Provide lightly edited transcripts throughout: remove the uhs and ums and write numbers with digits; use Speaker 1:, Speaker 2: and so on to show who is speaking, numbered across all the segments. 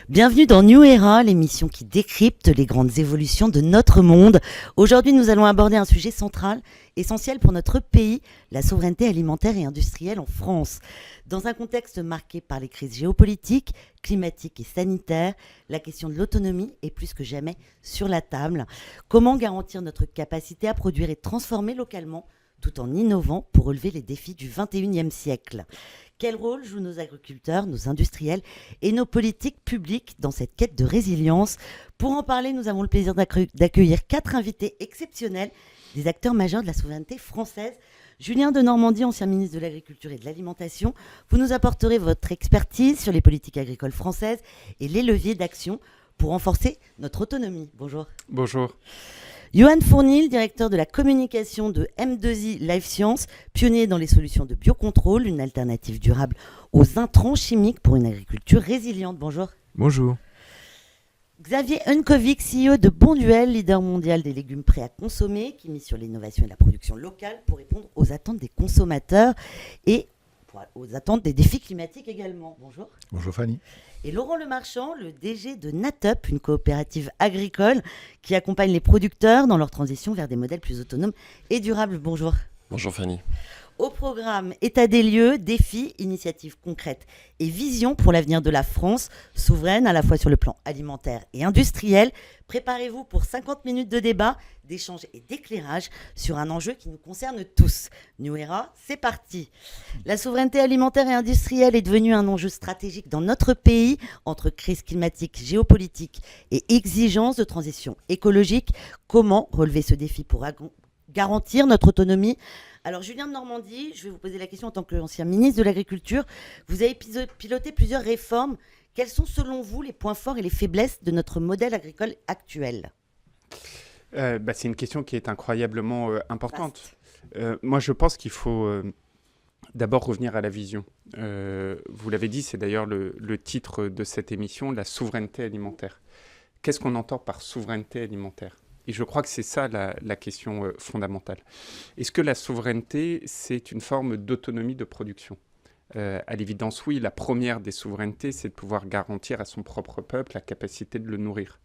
Speaker 1: Bienvenue dans New Era, l'émission qui décrypte les grandes évolutions de notre monde. Aujourd'hui, nous allons aborder un sujet central, essentiel pour notre pays, la souveraineté alimentaire et industrielle en France. Dans un contexte marqué par les crises géopolitiques, climatiques et sanitaires, la question de l'autonomie est plus que jamais sur la table. Comment garantir notre capacité à produire et transformer localement tout en innovant pour relever les défis du 21e siècle? Quel rôle jouent nos agriculteurs, nos industriels et nos politiques publiques dans cette quête de résilience? Pour en parler, nous avons le plaisir d'accueillir 4 invités exceptionnels, des acteurs majeurs de la souveraineté française. Julien Denormandie, ancien ministre de l'Agriculture et de l'Alimentation, vous nous apporterez votre expertise sur les politiques agricoles françaises et les leviers d'action pour renforcer notre autonomie. Bonjour.
Speaker 2: Bonjour.
Speaker 1: Johan Fournil, directeur de la communication de M2I Life Science, pionnier dans les solutions de biocontrôle, une alternative durable aux intrants chimiques pour une agriculture résiliente. Bonjour.
Speaker 2: Bonjour.
Speaker 1: Xavier Unkovic, CEO de Bonduel, leader mondial des légumes prêts à consommer, qui mise sur l'innovation et la production locale pour répondre aux attentes des consommateurs et aux attentes des défis climatiques également. Bonjour.
Speaker 3: Bonjour Fanny.
Speaker 1: Et Laurent Lemarchand, le DG de Natup, une coopérative agricole qui accompagne les producteurs dans leur transition vers des modèles plus autonomes et durables. Bonjour.
Speaker 4: Bonjour Fanny.
Speaker 1: Au programme, état des lieux, défis, initiatives concrètes et vision pour l'avenir de la France, souveraine à la fois sur le plan alimentaire et industriel. Préparez-vous pour 50 minutes de débat, d'échange et d'éclairage sur un enjeu qui nous concerne tous. New Era, c'est parti. La souveraineté alimentaire et industrielle est devenue un enjeu stratégique dans notre pays, entre crise climatique, géopolitique et exigence de transition écologique. Comment relever ce défi pour garantir notre autonomie? Alors Julien Denormandie, je vais vous poser la question en tant qu'ancien ministre de l'Agriculture. Vous avez piloté plusieurs réformes. Quels sont selon vous les points forts et les faiblesses de notre modèle agricole actuel?
Speaker 2: C'est une question qui est incroyablement importante. Moi, je pense qu'il faut d'abord revenir à la vision. Vous l'avez dit, c'est d'ailleurs le titre de cette émission, la souveraineté alimentaire. Qu'est-ce qu'on entend par souveraineté alimentaire ? Et je crois que c'est ça la question fondamentale. Est-ce que la souveraineté, c'est une forme d'autonomie de production ? À l'évidence, oui. La première des souverainetés, c'est de pouvoir garantir à son propre peuple la capacité de le nourrir.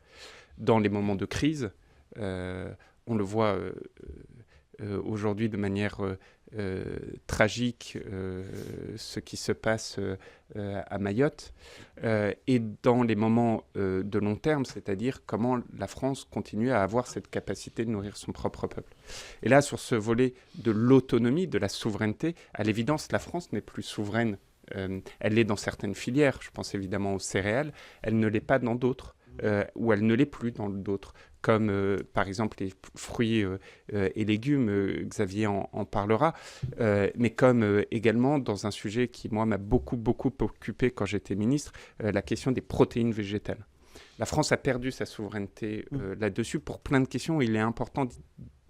Speaker 2: Dans les moments de crise, on le voit aujourd'hui de manière tragique, ce qui se passe à Mayotte, et dans les moments de long terme, c'est-à-dire comment la France continue à avoir cette capacité de nourrir son propre peuple. Et là, sur ce volet de l'autonomie, de la souveraineté, à l'évidence, la France n'est plus souveraine. Elle l'est dans certaines filières, je pense évidemment aux céréales, elle ne l'est pas dans d'autres. Ou elle ne l'est plus dans d'autres, comme par exemple les fruits et légumes, Xavier en parlera, mais comme également dans un sujet qui, moi, m'a beaucoup occupé quand j'étais ministre, la question des protéines végétales. La France a perdu sa souveraineté là-dessus pour plein de questions. Il est important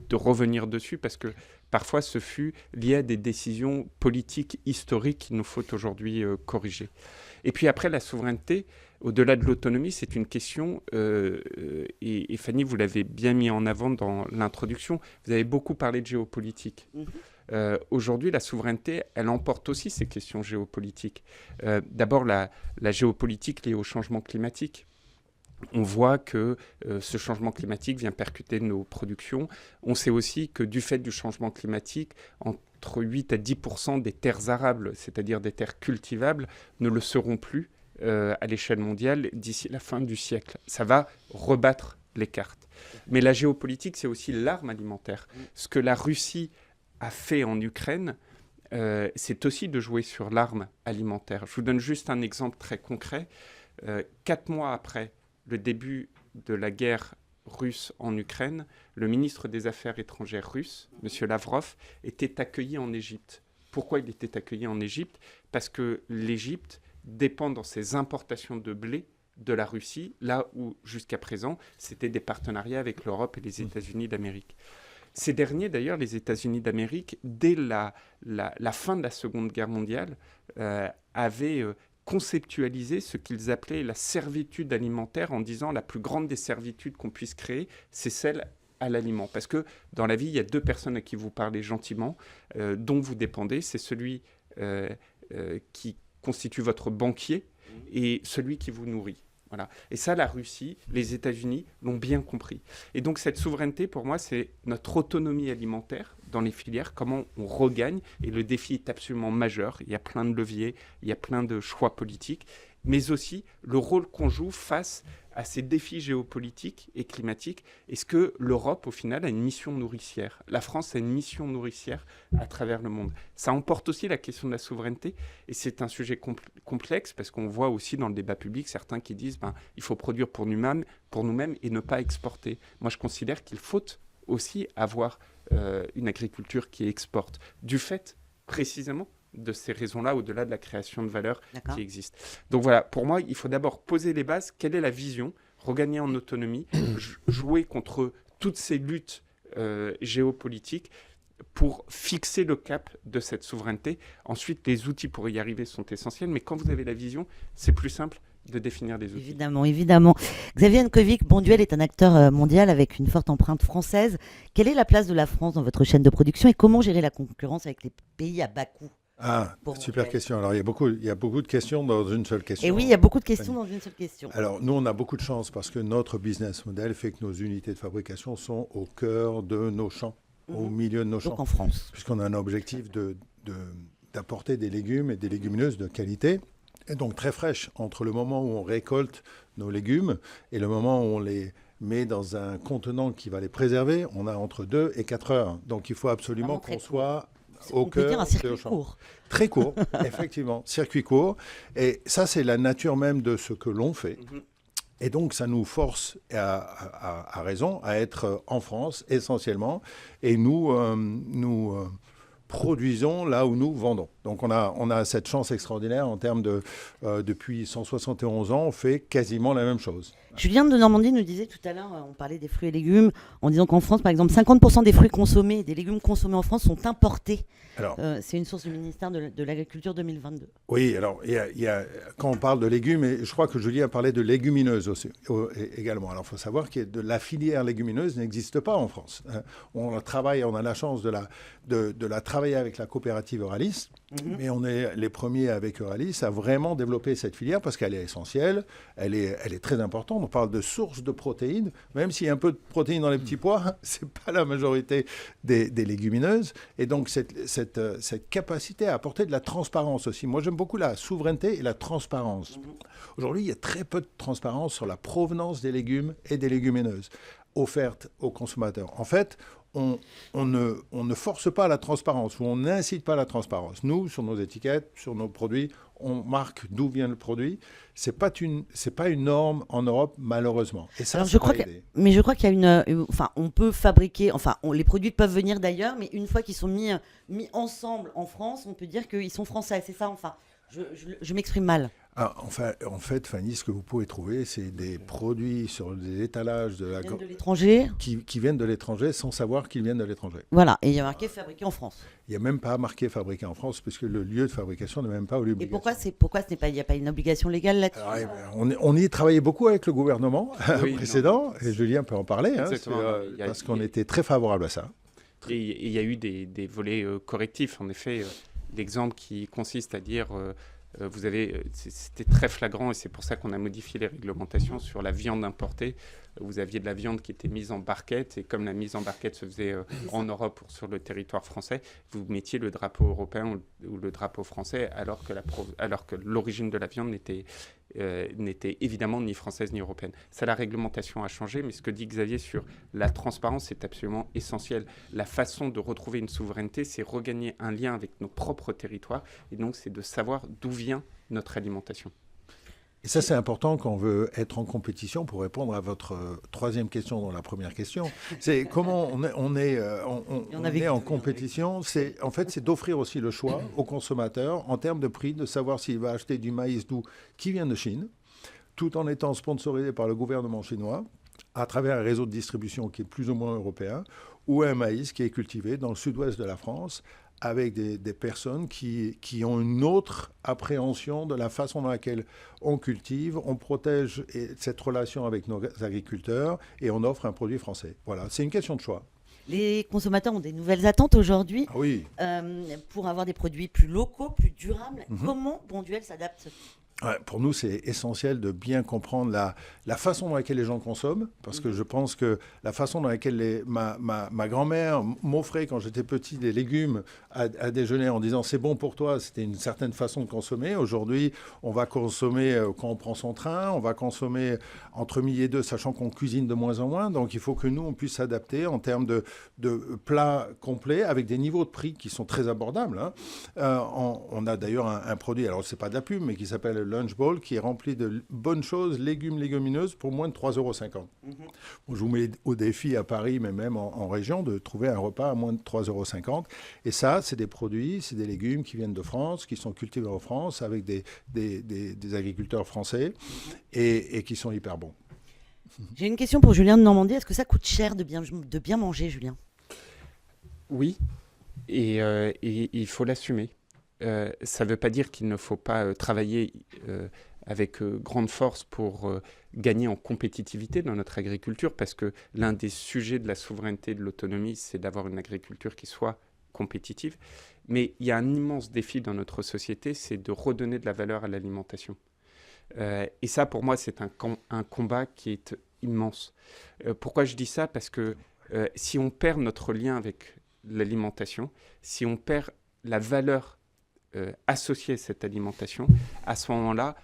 Speaker 2: de revenir dessus parce que parfois ce fut lié à des décisions politiques historiques qu'il nous faut aujourd'hui corriger. Et puis après, la souveraineté, au-delà de l'autonomie, c'est une question, et Fanny, vous l'avez bien mis en avant dans l'introduction, vous avez beaucoup parlé de géopolitique. Aujourd'hui, la souveraineté, elle emporte aussi ces questions géopolitiques. D'abord, la géopolitique liée au changement climatique. On voit que ce changement climatique vient percuter nos productions. On sait aussi que du fait du changement climatique, entre 8 à 10% des terres arables, c'est-à-dire des terres cultivables, ne le seront plus à l'échelle mondiale d'ici la fin du siècle. Ça va rebattre les cartes. Mais la géopolitique, c'est aussi l'arme alimentaire. Ce que la Russie a fait en Ukraine, c'est aussi de jouer sur l'arme alimentaire. Je vous donne juste un exemple très concret. 4 mois après le début de la guerre russe en Ukraine, le ministre des Affaires étrangères russe, M. Lavrov, était accueilli en Égypte. Pourquoi il était accueilli en Égypte ? Parce que l'Égypte dépend dans ses importations de blé de la Russie, là où jusqu'à présent, c'était des partenariats avec l'Europe et les États-Unis d'Amérique. Ces derniers, d'ailleurs, les États-Unis d'Amérique, dès la fin de la Seconde Guerre mondiale, avaient conceptualiser ce qu'ils appelaient la servitude alimentaire en disant la plus grande des servitudes qu'on puisse créer, c'est celle à l'aliment. Parce que dans la vie, il y a 2 personnes à qui vous parlez gentiment, dont vous dépendez. C'est celui qui constitue votre banquier et celui qui vous nourrit. Voilà. Et ça, la Russie, les États-Unis l'ont bien compris. Et donc cette souveraineté, pour moi, c'est notre autonomie alimentaire dans les filières, comment on regagne. Et le défi est absolument majeur. Il y a plein de leviers, il y a plein de choix politiques, mais aussi le rôle qu'on joue face à ces défis géopolitiques et climatiques. Est-ce que l'Europe, au final, a une mission nourricière ? La France a une mission nourricière à travers le monde. Ça emporte aussi la question de la souveraineté, et c'est un sujet complexe, parce qu'on voit aussi dans le débat public certains qui disent il faut produire pour nous-mêmes et ne pas exporter. Moi, je considère qu'il faut aussi avoir une agriculture qui exporte, du fait, précisément, de ces raisons-là, au-delà de la création de valeur qui existe. Donc voilà, pour moi, il faut d'abord poser les bases. Quelle est la vision ? Regagner en autonomie, jouer contre toutes ces luttes géopolitiques pour fixer le cap de cette souveraineté. Ensuite, les outils pour y arriver sont essentiels, mais quand vous avez la vision, c'est plus simple de définir des outils.
Speaker 1: Évidemment. Xavier Hankovic, Bonduelle est un acteur mondial avec une forte empreinte française. Quelle est la place de la France dans votre chaîne de production et comment gérer la concurrence avec les pays à bas coût ?
Speaker 3: Super question. Alors, il y a beaucoup de questions dans une seule question.
Speaker 1: Et oui, il y a beaucoup de questions dans une seule question.
Speaker 3: Alors, nous, on a beaucoup de chance parce que notre business model fait que nos unités de fabrication sont au cœur de nos champs, au milieu de nos champs.
Speaker 1: Donc en France.
Speaker 3: Puisqu'on a un objectif d'apporter des légumes et des légumineuses de qualité, et donc très fraîches, entre le moment où on récolte nos légumes et le moment où on les met dans un contenant qui va les préserver, on a entre 2 et 4 heures. Donc, il faut absolument qu'on soit au cœur.
Speaker 1: On peut dire un circuit court.
Speaker 3: Très court, effectivement, circuit court. Et ça, c'est la nature même de ce que l'on fait. Et donc, ça nous force, à raison, à être en France, essentiellement. Et nous produisons là où nous vendons. Donc, on a cette chance extraordinaire en termes de... depuis 171 ans, on fait quasiment la même chose.
Speaker 1: Julien de Normandie nous disait tout à l'heure, on parlait des fruits et légumes, en disant qu'en France, par exemple, 50% des fruits consommés et des légumes consommés en France sont importés. Alors, c'est une source du ministère de l'Agriculture 2022.
Speaker 3: Oui, alors, quand on parle de légumes, et je crois que Julien parlait de légumineuses aussi, également. Alors, il faut savoir que la filière légumineuse n'existe pas en France. On a la chance de la travailler avec la coopérative Euralis, mais on est les premiers avec Euralis à vraiment développer cette filière parce qu'elle est essentielle, elle est très importante. On parle de source de protéines, même s'il y a un peu de protéines dans les petits pois, c'est pas la majorité des légumineuses. Et donc, cette capacité à apporter de la transparence aussi. Moi, j'aime beaucoup la souveraineté et la transparence. Aujourd'hui, il y a très peu de transparence sur la provenance des légumes et des légumineuses offertes aux consommateurs. En fait, on ne force pas la transparence ou on n'incite pas la transparence. Nous, sur nos étiquettes, sur nos produits, on marque d'où vient le produit. C'est pas une norme en Europe, malheureusement. Et ça,
Speaker 1: je crois qu'il y a on peut fabriquer, les produits peuvent venir d'ailleurs, mais une fois qu'ils sont mis ensemble en France, on peut dire qu'ils sont français. C'est ça, je m'exprime mal.
Speaker 3: En fait, Fanny, ce que vous pouvez trouver, c'est des produits sur des étalages
Speaker 1: de l'étranger,
Speaker 3: qui viennent de l'étranger sans savoir qu'ils viennent de l'étranger.
Speaker 1: Voilà, et il y a marqué fabriqué en France.
Speaker 3: Il n'y a même pas marqué fabriqué en France, puisque le lieu de fabrication n'est même pas obligé.
Speaker 1: Et pourquoi il n'y a pas une obligation légale là-dessus?
Speaker 3: On y travaillait beaucoup avec le gouvernement précédent, et Julien peut en parler, parce qu'on était très favorable à ça.
Speaker 2: Et il y a eu des volets correctifs, en effet. L'exemple qui consiste à dire... c'était très flagrant et c'est pour ça qu'on a modifié les réglementations sur la viande importée. Vous aviez de la viande qui était mise en barquette et comme la mise en barquette se faisait en Europe ou sur le territoire français, vous mettiez le drapeau européen ou le drapeau français alors que l'origine de la viande n'était évidemment ni française ni européenne. Ça, la réglementation a changé, mais ce que dit Xavier sur la transparence est absolument essentiel. La façon de retrouver une souveraineté, c'est regagner un lien avec nos propres territoires et donc c'est de savoir d'où vient notre alimentation.
Speaker 3: Et ça, c'est important quand on veut être en compétition. Pour répondre à votre troisième question dans la première question, c'est comment on est en compétition. C'est d'offrir aussi le choix au consommateur en termes de prix, de savoir s'il va acheter du maïs doux qui vient de Chine, tout en étant sponsorisé par le gouvernement chinois à travers un réseau de distribution qui est plus ou moins européen, ou un maïs qui est cultivé dans le sud-ouest de la France, avec des personnes qui ont une autre appréhension de la façon dans laquelle on cultive, on protège cette relation avec nos agriculteurs et on offre un produit français. Voilà, c'est une question de choix.
Speaker 1: Les consommateurs ont des nouvelles attentes aujourd'hui
Speaker 3: oui.
Speaker 1: Pour avoir des produits plus locaux, plus durables. Comment Bonduelle s'adapte ?
Speaker 3: Ouais, pour nous, c'est essentiel de bien comprendre la façon dans laquelle les gens consomment, parce que je pense que la façon dans laquelle ma grand-mère m'offrait, quand j'étais petit, des légumes à déjeuner en disant c'est bon pour toi, c'était une certaine façon de consommer. Aujourd'hui, on va consommer quand on prend son train, on va consommer entre midi et deux, sachant qu'on cuisine de moins en moins. Donc il faut que nous, on puisse s'adapter en termes de plats complets avec des niveaux de prix qui sont très abordables. Hein. On a d'ailleurs un produit, alors c'est pas de la pub, mais qui s'appelle le Lunch Bowl, qui est rempli de bonnes choses, légumes, légumineuses, pour moins de 3,50 €. Bon, je vous mets au défi à Paris, mais même en région, de trouver un repas à moins de 3,50 €. Et ça, c'est des produits, c'est des légumes qui viennent de France, qui sont cultivés en France, avec des agriculteurs français, et qui sont hyper bons.
Speaker 1: J'ai une question pour Julien de Normandie. Est-ce que ça coûte cher de bien manger, Julien ?
Speaker 2: Oui, et il faut l'assumer. Ça ne veut pas dire qu'il ne faut pas travailler avec grande force pour gagner en compétitivité dans notre agriculture, parce que l'un des sujets de la souveraineté et de l'autonomie, c'est d'avoir une agriculture qui soit compétitive. Mais il y a un immense défi dans notre société, c'est de redonner de la valeur à l'alimentation. Et ça, pour moi, c'est un combat qui est immense. Pourquoi je dis ça ? Parce que si on perd notre lien avec l'alimentation, si on perd la valeur associée à cette alimentation, à ce moment-là,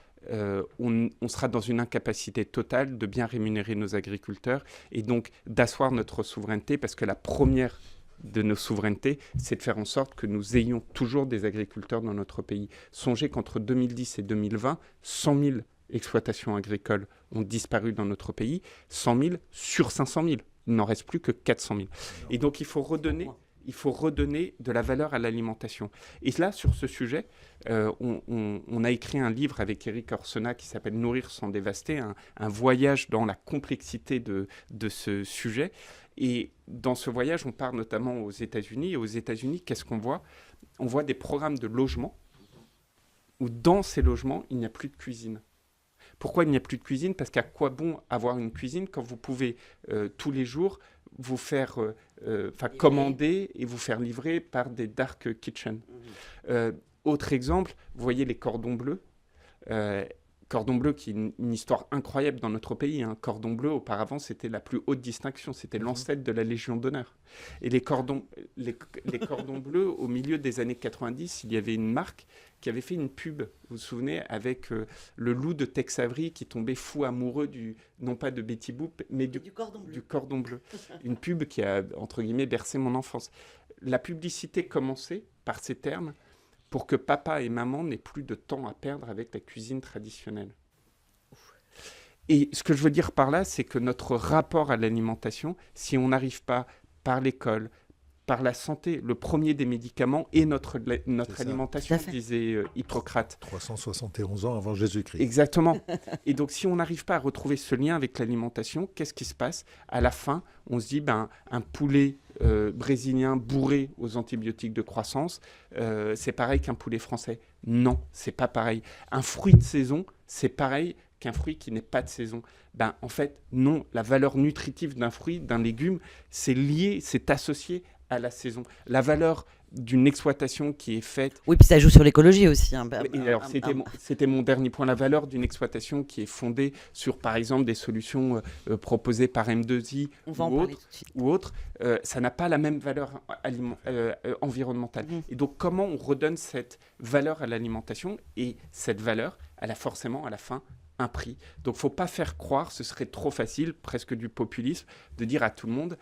Speaker 2: on sera dans une incapacité totale de bien rémunérer nos agriculteurs et donc d'asseoir notre souveraineté, parce que la première de nos souverainetés, c'est de faire en sorte que nous ayons toujours des agriculteurs dans notre pays. Songez qu'entre 2010 et 2020, 100 000 exploitations agricoles ont disparu dans notre pays, 100 000 sur 500 000. Il n'en reste plus que 400 000. Et donc, il faut redonner de la valeur à l'alimentation. Et là, sur ce sujet, on a écrit un livre avec Eric Orsena qui s'appelle « Nourrir sans dévaster », un voyage dans la complexité de ce sujet. Et dans ce voyage, on part notamment aux États-Unis. Et aux États-Unis, qu'est-ce qu'on voit ? On voit des programmes de logement où dans ces logements, il n'y a plus de cuisine. Pourquoi il n'y a plus de cuisine ? Parce qu'à quoi bon avoir une cuisine quand vous pouvez tous les jours vous faire commander et vous faire livrer par des dark kitchens. Autre exemple, vous voyez les cordons bleus. Cordon bleu qui est une histoire incroyable dans notre pays. Hein. Cordon bleu, auparavant, c'était la plus haute distinction. C'était l'ancêtre de la Légion d'honneur. Et les cordons bleus, au milieu des années 90, il y avait une marque qui avait fait une pub, vous vous souvenez, avec le loup de Tex Avery qui tombait fou amoureux non pas de Betty Boop, mais du cordon bleu. Une pub qui a, entre guillemets, bercé mon enfance. La publicité commençait par ces termes, pour que papa et maman n'aient plus de temps à perdre avec la cuisine traditionnelle. Et ce que je veux dire par là, c'est que notre rapport à l'alimentation, si on n'arrive pas par l'école, par la santé, le premier des médicaments est notre alimentation, disait Hippocrate.
Speaker 3: 371 ans avant Jésus-Christ.
Speaker 2: Exactement. Et donc, si on n'arrive pas à retrouver ce lien avec l'alimentation, qu'est-ce qui se passe ? À la fin, on se dit, un poulet brésilien bourré aux antibiotiques de croissance, c'est pareil qu'un poulet français. Non, c'est pas pareil. Un fruit de saison, c'est pareil qu'un fruit qui n'est pas de saison. En fait, non. La valeur nutritive d'un fruit, d'un légume, c'est lié, c'est associé à la saison. La valeur d'une exploitation qui est faite...
Speaker 1: Oui, puis ça joue sur l'écologie aussi.
Speaker 2: C'était mon dernier point. La valeur d'une exploitation qui est fondée sur, par exemple, des solutions proposées par M2I ou autres, ça n'a pas la même valeur environnementale. Et donc, comment on redonne cette valeur à l'alimentation ? Et cette valeur, elle a forcément, à la fin, un prix. Donc, il ne faut pas faire croire, ce serait trop facile, presque du populisme, de dire à tout le monde,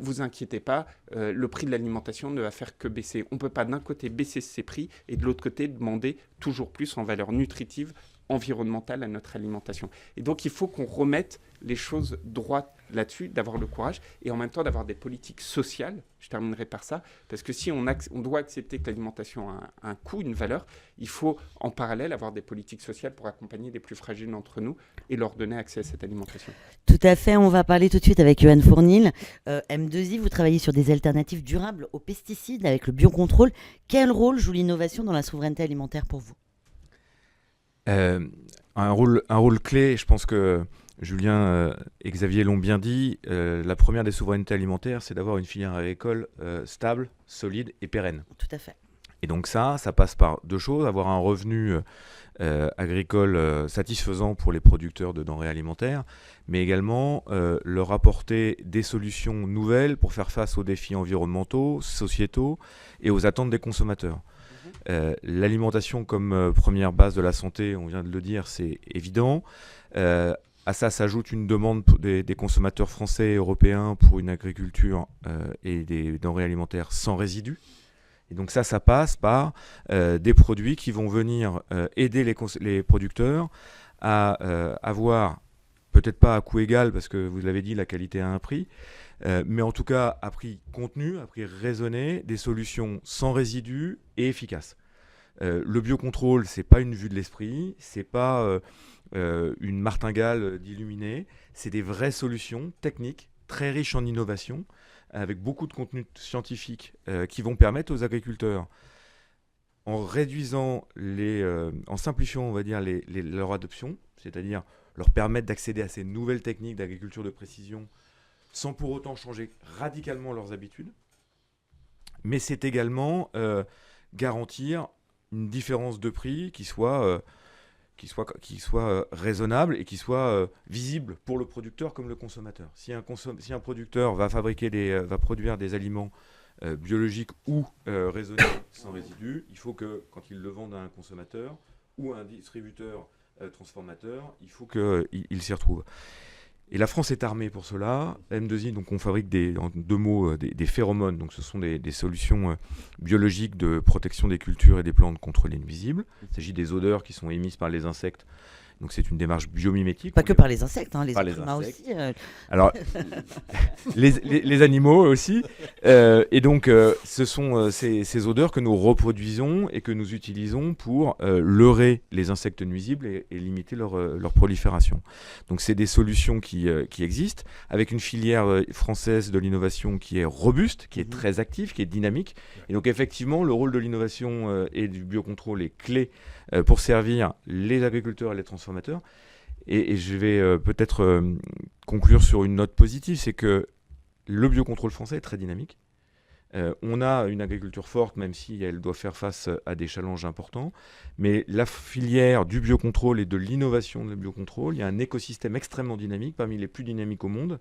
Speaker 2: vous inquiétez pas, le prix de l'alimentation ne va faire que baisser. On ne peut pas d'un côté baisser ses prix et de l'autre côté demander toujours plus en valeur nutritive, environnementale à notre alimentation. Et donc, il faut qu'on remette les choses droites là-dessus, d'avoir le courage et en même temps d'avoir des politiques sociales. Je terminerai par ça, parce que si on doit accepter que l'alimentation a un coût, une valeur, il faut en parallèle avoir des politiques sociales pour accompagner les plus fragiles d'entre nous et leur donner accès à cette alimentation.
Speaker 1: Tout à fait, on va parler tout de suite avec Johan Fournil. M2I, vous travaillez sur des alternatives durables aux pesticides avec le biocontrôle. Quel rôle joue l'innovation dans la souveraineté alimentaire pour vous ?
Speaker 4: Un rôle clé, je pense que Julien et Xavier l'ont bien dit, la première des souverainetés alimentaires, c'est d'avoir une filière agricole stable, solide et pérenne.
Speaker 1: Tout à fait.
Speaker 4: Et donc ça passe par deux choses, avoir un revenu agricole satisfaisant pour les producteurs de denrées alimentaires, mais également leur apporter des solutions nouvelles pour faire face aux défis environnementaux, sociétaux et aux attentes des consommateurs. L'alimentation comme première base de la santé, on vient de le dire, c'est évident. À ça s'ajoute une demande des consommateurs français et européens pour une agriculture et des denrées alimentaires sans résidus. Et donc ça passe par des produits qui vont venir aider les producteurs à avoir, peut-être pas à coût égal, parce que vous l'avez dit, la qualité a un prix, mais en tout cas à prix contenu, à prix raisonné, des solutions sans résidus et efficaces. Le biocontrôle, c'est pas une vue de l'esprit, c'est pas une martingale d'illuminés, c'est des vraies solutions techniques, très riches en innovation, avec beaucoup de contenu scientifique qui vont permettre aux agriculteurs, en réduisant en simplifiant, on va dire, leur adoption, c'est-à-dire leur permettre d'accéder à ces nouvelles techniques d'agriculture de précision sans pour autant changer radicalement leurs habitudes. Mais c'est également garantir une différence de prix qui soit raisonnable et qui soit visible pour le producteur comme le consommateur. Si un producteur va produire des aliments biologiques ou raisonnés sans résidus, il faut que, quand il le vende à un consommateur ou à un distributeur transformateur, il faut qu'il s'y retrouve. Et la France est armée pour cela. M2I, donc on fabrique en 2 mots des phéromones. Donc ce sont des solutions biologiques de protection des cultures et des plantes contre les nuisibles. Il s'agit des odeurs qui sont émises par les insectes. Donc c'est une démarche biomimétique.
Speaker 1: Pas que par les insectes, les
Speaker 4: par
Speaker 1: êtres humains aussi.
Speaker 4: Alors, les animaux aussi. Et donc, ce sont ces odeurs que nous reproduisons et que nous utilisons pour leurrer les insectes nuisibles et limiter leur prolifération. Donc, c'est des solutions qui existent, avec une filière française de l'innovation qui est robuste, qui est très active, qui est dynamique. Et donc, effectivement, le rôle de l'innovation et du biocontrôle est clé pour servir les agriculteurs et les transformateurs. Et je vais peut-être conclure sur une note positive, c'est que le biocontrôle français est très dynamique. On a une agriculture forte, même si elle doit faire face à des challenges importants. Mais la filière du biocontrôle et de l'innovation de biocontrôle, il y a un écosystème extrêmement dynamique, parmi les plus dynamiques au monde.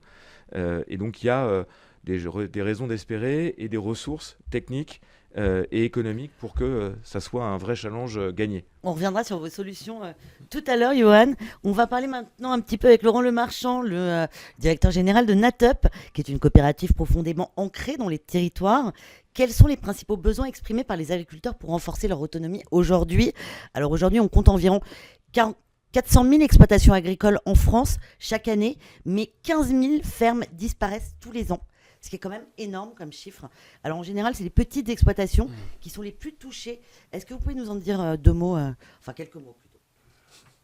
Speaker 4: Et donc il y a des raisons d'espérer et des ressources techniques et économique pour que ça soit un vrai challenge gagné.
Speaker 1: On reviendra sur vos solutions tout à l'heure, Johan. On va parler maintenant un petit peu avec Laurent Lemarchand, le directeur général de Natup, qui est une coopérative profondément ancrée dans les territoires. Quels sont les principaux besoins exprimés par les agriculteurs pour renforcer leur autonomie aujourd'hui ? Alors aujourd'hui, on compte environ 400 000 exploitations agricoles en France chaque année, mais 15 000 fermes disparaissent tous les ans. Ce qui est quand même énorme comme chiffre. Alors en général, c'est les petites exploitations qui sont les plus touchées. Est-ce que vous pouvez nous en dire quelques mots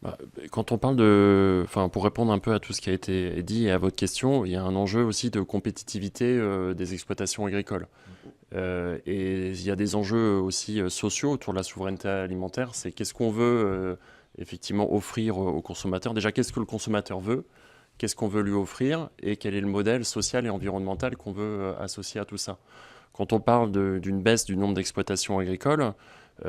Speaker 1: plutôt ?
Speaker 5: Quand on parle pour répondre un peu à tout ce qui a été dit et à votre question, il y a un enjeu aussi de compétitivité des exploitations agricoles. Et il y a des enjeux aussi sociaux autour de la souveraineté alimentaire. C'est qu'est-ce qu'on veut effectivement offrir aux consommateurs. Déjà, qu'est-ce que le consommateur veut ? Qu'est-ce qu'on veut lui offrir et quel est le modèle social et environnemental qu'on veut associer à tout ça. Quand on parle d'une baisse du nombre d'exploitations agricoles,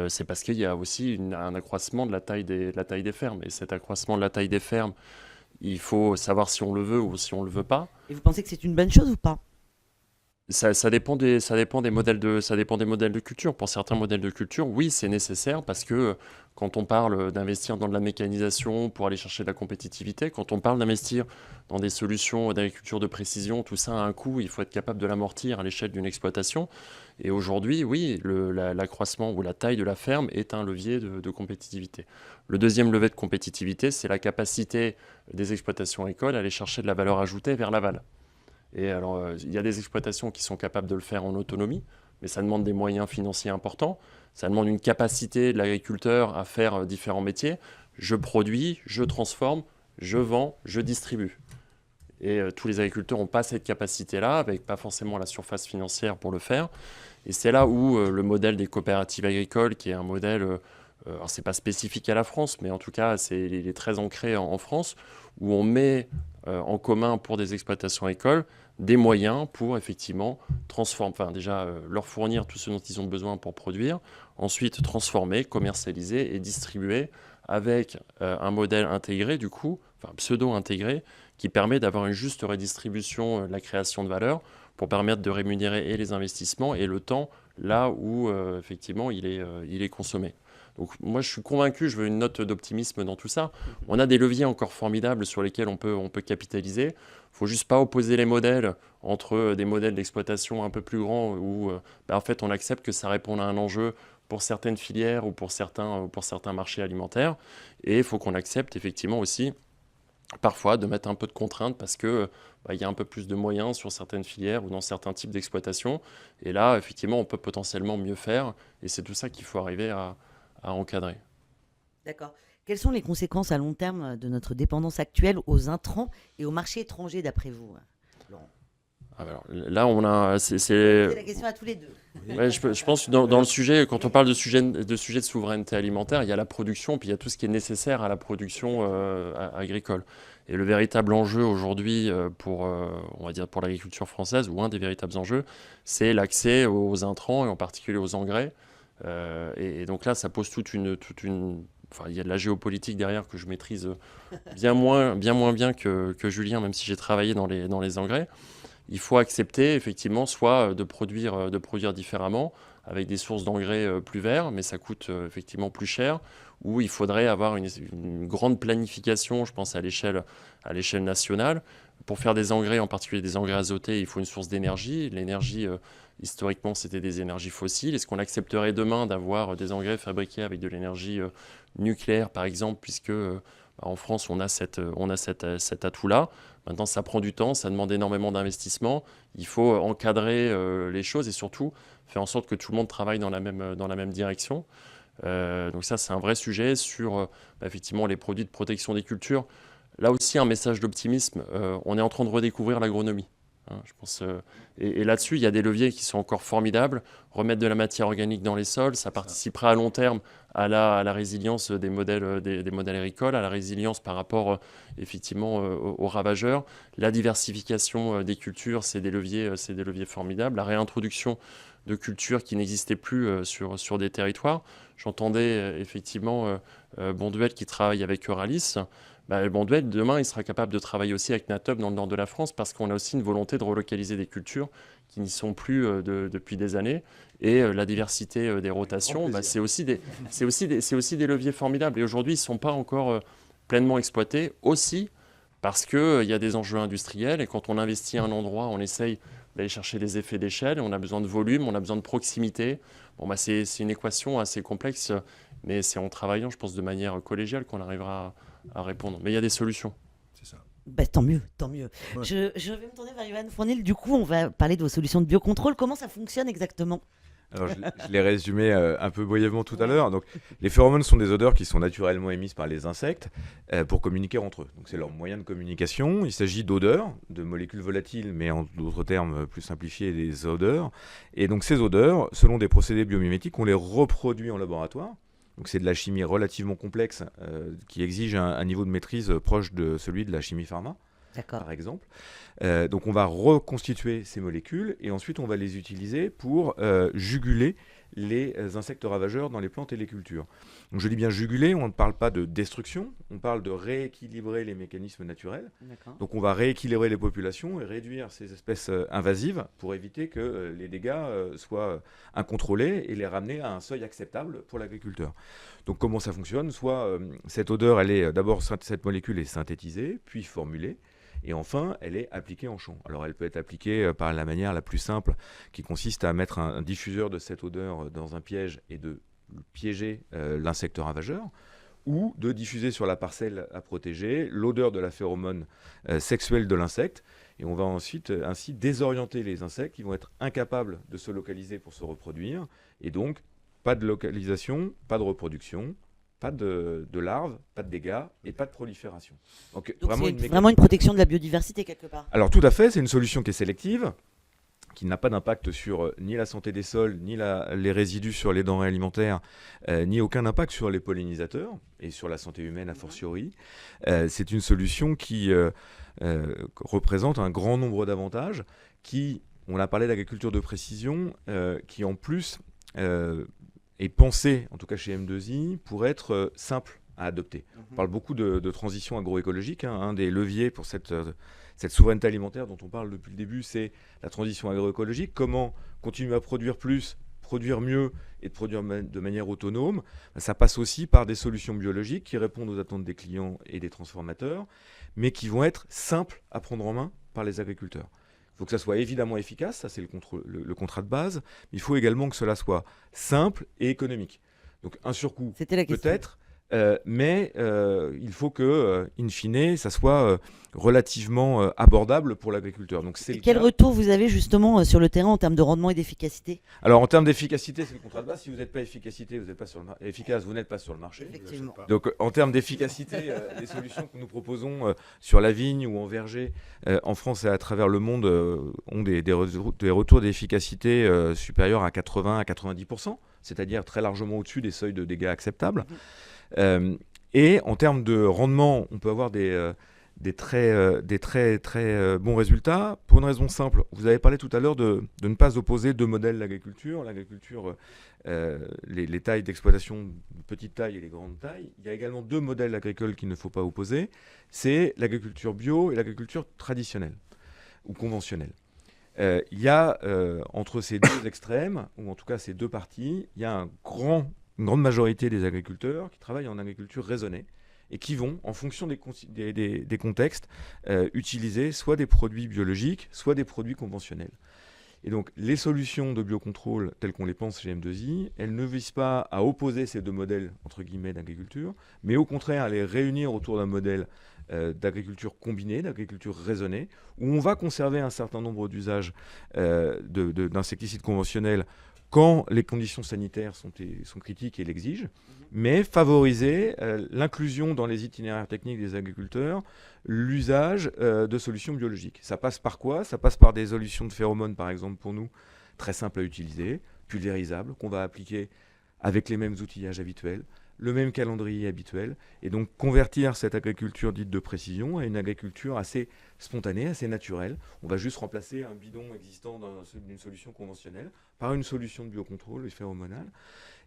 Speaker 5: c'est parce qu'il y a aussi un accroissement de la taille des fermes. Et cet accroissement de la taille des fermes, il faut savoir si on le veut ou si on ne le veut pas.
Speaker 1: Et vous pensez que c'est une bonne chose ou pas ?
Speaker 5: Ça dépend des modèles de culture. Pour certains modèles de culture, oui, c'est nécessaire parce que quand on parle d'investir dans de la mécanisation pour aller chercher de la compétitivité, quand on parle d'investir dans des solutions d'agriculture de précision, tout ça a un coût, il faut être capable de l'amortir à l'échelle d'une exploitation. Et aujourd'hui, oui, l'accroissement ou la taille de la ferme est un levier de compétitivité. Le deuxième levier de compétitivité, c'est la capacité des exploitations agricoles à aller chercher de la valeur ajoutée vers l'aval. Et alors, il y a des exploitations qui sont capables de le faire en autonomie, mais ça demande des moyens financiers importants. Ça demande une capacité de l'agriculteur à faire différents métiers. Je produis, je transforme, je vends, je distribue. Et tous les agriculteurs n'ont pas cette capacité-là, avec pas forcément la surface financière pour le faire. Et c'est là où le modèle des coopératives agricoles, qui est un modèle alors c'est pas spécifique à la France, mais en tout cas, il est très ancré en France, où on met en commun pour des exploitations agricoles des moyens pour effectivement transformer, enfin déjà leur fournir tout ce dont ils ont besoin pour produire, ensuite transformer, commercialiser et distribuer avec un modèle intégré du coup, enfin pseudo-intégré, qui permet d'avoir une juste redistribution de la création de valeur pour permettre de rémunérer et les investissements et le temps là où effectivement il est consommé. Donc moi je suis convaincu, je veux une note d'optimisme dans tout ça. On a des leviers encore formidables sur lesquels on peut capitaliser. Il ne faut juste pas opposer les modèles entre des modèles d'exploitation un peu plus grands où en fait on accepte que ça répond à un enjeu pour certaines filières ou pour certains marchés alimentaires. Et il faut qu'on accepte effectivement aussi parfois de mettre un peu de contraintes parce que il y a un peu plus de moyens sur certaines filières ou dans certains types d'exploitation. Et là, effectivement, on peut potentiellement mieux faire. Et c'est tout ça qu'il faut arriver à encadrer.
Speaker 1: D'accord. Quelles sont les conséquences à long terme de notre dépendance actuelle aux intrants et aux marchés étrangers, d'après vous, Laurent?
Speaker 5: Alors, là, on a.
Speaker 1: C'est la question à tous les deux.
Speaker 5: Ouais, je pense que dans le sujet, quand on parle de sujet de souveraineté alimentaire, il y a la production, puis il y a tout ce qui est nécessaire à la production agricole. Et le véritable enjeu aujourd'hui on va dire pour l'agriculture française, ou un des véritables enjeux, c'est l'accès aux intrants et en particulier aux engrais. Et donc là, ça pose toute une. Enfin, il y a de la géopolitique derrière que je maîtrise bien moins bien que Julien, même si j'ai travaillé dans les engrais. Il faut accepter effectivement soit de produire différemment avec des sources d'engrais plus verts, mais ça coûte effectivement plus cher, ou il faudrait avoir une grande planification, je pense à l'échelle nationale. Pour faire des engrais, en particulier des engrais azotés, il faut une source d'énergie. L'énergie, historiquement, c'était des énergies fossiles. Est-ce qu'on accepterait demain d'avoir des engrais fabriqués avec de l'énergie nucléaire, par exemple, puisque en France, on a cet atout-là. Maintenant, ça prend du temps, ça demande énormément d'investissement. Il faut encadrer les choses et surtout faire en sorte que tout le monde travaille dans la même direction. Donc ça, c'est un vrai sujet sur effectivement les produits de protection des cultures. Là aussi, un message d'optimisme. On est en train de redécouvrir l'agronomie. Je pense, et là-dessus, il y a des leviers qui sont encore formidables. Remettre de la matière organique dans les sols, ça participera à long terme à la résilience des modèles agricoles, à la résilience par rapport effectivement aux ravageurs. La diversification des cultures, c'est des leviers formidables. La réintroduction de cultures qui n'existaient plus sur des territoires. J'entendais effectivement Bonduelle qui travaille avec Euralis. Bonduelle, demain, il sera capable de travailler aussi avec Natop dans le nord de la France parce qu'on a aussi une volonté de relocaliser des cultures qui n'y sont plus depuis des années. Et la diversité des rotations, c'est aussi des leviers formidables. Et aujourd'hui, ils ne sont pas encore pleinement exploités aussi parce qu'il y a des enjeux industriels. Et quand on investit à un endroit, on essaye d'aller chercher des effets d'échelle. On a besoin de volume, on a besoin de proximité. C'est une équation assez complexe, mais c'est en travaillant, je pense, de manière collégiale qu'on arrivera à répondre. Mais il y a des solutions.
Speaker 3: C'est ça.
Speaker 1: Tant mieux, tant mieux.
Speaker 3: Ouais.
Speaker 1: Je vais me tourner vers Ivan Fournil. Du coup, on va parler de vos solutions de biocontrôle. Comment ça fonctionne exactement?
Speaker 4: Alors, je l'ai résumé un peu brièvement tout à l'heure. Donc, les phéromones sont des odeurs qui sont naturellement émises par les insectes pour communiquer entre eux. Donc, c'est leur moyen de communication. Il s'agit d'odeurs, de molécules volatiles, mais en d'autres termes plus simplifiés, des odeurs. Et donc, ces odeurs, selon des procédés biomimétiques, on les reproduit en laboratoire. Donc, c'est de la chimie relativement complexe qui exige un niveau de maîtrise proche de celui de la chimie pharma.
Speaker 1: D'accord.
Speaker 4: Par exemple. Donc on va reconstituer ces molécules et ensuite on va les utiliser pour juguler les insectes ravageurs dans les plantes et les cultures. Donc je dis bien juguler, on ne parle pas de destruction, on parle de rééquilibrer les mécanismes naturels.
Speaker 1: D'accord.
Speaker 4: Donc on va rééquilibrer les populations et réduire ces espèces invasives pour éviter que les dégâts soient incontrôlés et les ramener à un seuil acceptable pour l'agriculteur. Donc comment ça fonctionne? Soit cette odeur, cette molécule est synthétisée, puis formulée, et enfin, elle est appliquée en champ. Alors, elle peut être appliquée par la manière la plus simple, qui consiste à mettre un diffuseur de cette odeur dans un piège et de piéger l'insecte ravageur, ou de diffuser sur la parcelle à protéger l'odeur de la phéromone sexuelle de l'insecte. Et on va ensuite ainsi désorienter les insectes qui vont être incapables de se localiser pour se reproduire. Et donc, pas de localisation, pas de reproduction, pas de larves, pas de dégâts et pas de prolifération. Donc
Speaker 1: c'est vraiment une protection de la biodiversité quelque part.
Speaker 4: Alors tout à fait, c'est une solution qui est sélective, qui n'a pas d'impact sur ni la santé des sols, ni les résidus sur les denrées alimentaires, ni aucun impact sur les pollinisateurs et sur la santé humaine a fortiori. C'est une solution qui représente un grand nombre d'avantages qui, on a parlé d'agriculture de précision, qui en plus est pensée, en tout cas chez M2I, pour être simple à adopter. On parle beaucoup de transition agroécologique. Un des leviers pour cette souveraineté alimentaire dont on parle depuis le début, c'est la transition agroécologique. Comment continuer à produire plus, produire mieux et de produire de manière autonome. Ça passe aussi par des solutions biologiques qui répondent aux attentes des clients et des transformateurs, mais qui vont être simples à prendre en main par les agriculteurs. Il faut que ça soit évidemment efficace, ça c'est le contrat de base, mais il faut également que cela soit simple et économique. Donc un surcoût peut-être, mais il faut que, in fine, ça soit relativement abordable pour l'agriculteur. Donc,
Speaker 1: quel retour vous avez justement sur le terrain en termes de rendement et d'efficacité ?
Speaker 4: Alors en termes d'efficacité, c'est le contrat de base. Si vous n'êtes pas efficace, vous n'êtes pas sur le marché.
Speaker 1: Effectivement.
Speaker 4: Donc en termes d'efficacité, les solutions que nous proposons sur la vigne ou en verger en France et à travers le monde ont des retours d'efficacité supérieurs à 80 à 90%, c'est-à-dire très largement au-dessus des seuils de dégâts acceptables. Et en termes de rendement, on peut avoir des très bons résultats pour une raison simple. Vous avez parlé tout à l'heure de ne pas opposer deux modèles d'agriculture. L'agriculture, les tailles d'exploitation de petite taille et les grandes tailles. Il y a également deux modèles agricoles qu'il ne faut pas opposer. C'est l'agriculture bio et l'agriculture traditionnelle ou conventionnelle. Il y a entre ces deux extrêmes, ou en tout cas ces deux parties, il y a une grande majorité des agriculteurs qui travaillent en agriculture raisonnée et qui vont, en fonction des contextes, utiliser soit des produits biologiques, soit des produits conventionnels. Et donc, les solutions de biocontrôle, telles qu'on les pense chez M2I, elles ne visent pas à opposer ces deux modèles, entre guillemets, d'agriculture, mais au contraire à les réunir autour d'un modèle d'agriculture combinée, d'agriculture raisonnée, où on va conserver un certain nombre d'usages d'insecticides conventionnels quand les conditions sanitaires sont critiques et l'exigent, mais favoriser l'inclusion dans les itinéraires techniques des agriculteurs, l'usage de solutions biologiques. Ça passe par quoi ? Ça passe par des solutions de phéromones, par exemple, pour nous, très simples à utiliser, pulvérisables, qu'on va appliquer avec les mêmes outillages habituels, le même calendrier habituel, et donc convertir cette agriculture dite de précision à une agriculture assez spontanée, assez naturelle. On va juste remplacer un bidon existant d'une solution conventionnelle par une solution de biocontrôle phéromonale.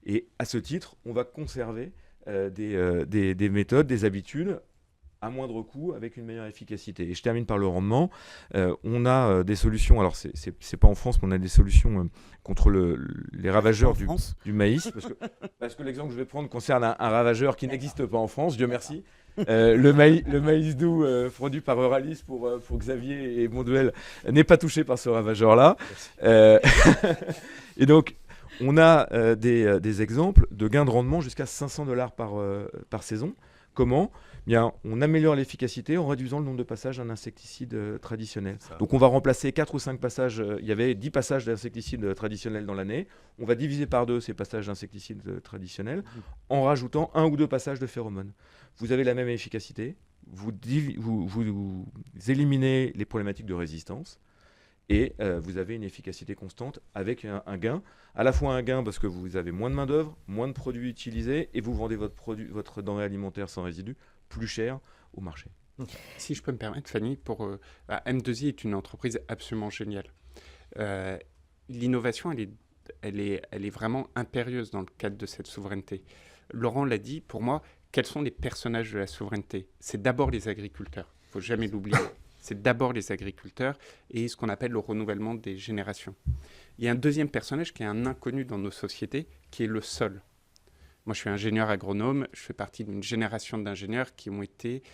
Speaker 4: Et à ce titre, on va conserver des méthodes, des habitudes à moindre coût, avec une meilleure efficacité. Et je termine par le rendement. On a des solutions, alors c'est pas en France, mais on a des solutions contre les ravageurs du maïs, parce que l'exemple que je vais prendre concerne un ravageur qui n'existe pas en France, Dieu merci. Le maïs doux produit par Euralis pour Xavier et Monduel n'est pas touché par ce ravageur-là. Et donc, on a des exemples de gains de rendement jusqu'à $500 par saison. Comment ? Bien, on améliore l'efficacité en réduisant le nombre de passages d'un insecticide traditionnel. Donc on va remplacer 4 ou 5 passages, il y avait 10 passages d'insecticides traditionnels dans l'année, on va diviser par 2 ces passages d'insecticides traditionnels en rajoutant 1 ou 2 passages de phéromones. Vous avez la même efficacité, vous éliminez les problématiques de résistance et vous avez une efficacité constante avec un gain, à la fois un gain parce que vous avez moins de main d'œuvre, moins de produits utilisés et vous vendez votre denrée alimentaire sans résidus plus cher au marché.
Speaker 2: Si je peux me permettre, Fanny, M2I est une entreprise absolument géniale. L'innovation, elle est vraiment impérieuse dans le cadre de cette souveraineté. Laurent l'a dit, pour moi, quels sont les personnages de la souveraineté ? C'est d'abord les agriculteurs, il ne faut jamais l'oublier. C'est d'abord les agriculteurs et ce qu'on appelle le renouvellement des générations. Il y a un deuxième personnage qui est un inconnu dans nos sociétés, qui est le sol. Moi, je suis ingénieur agronome, je fais partie d'une génération d'ingénieurs qui ont été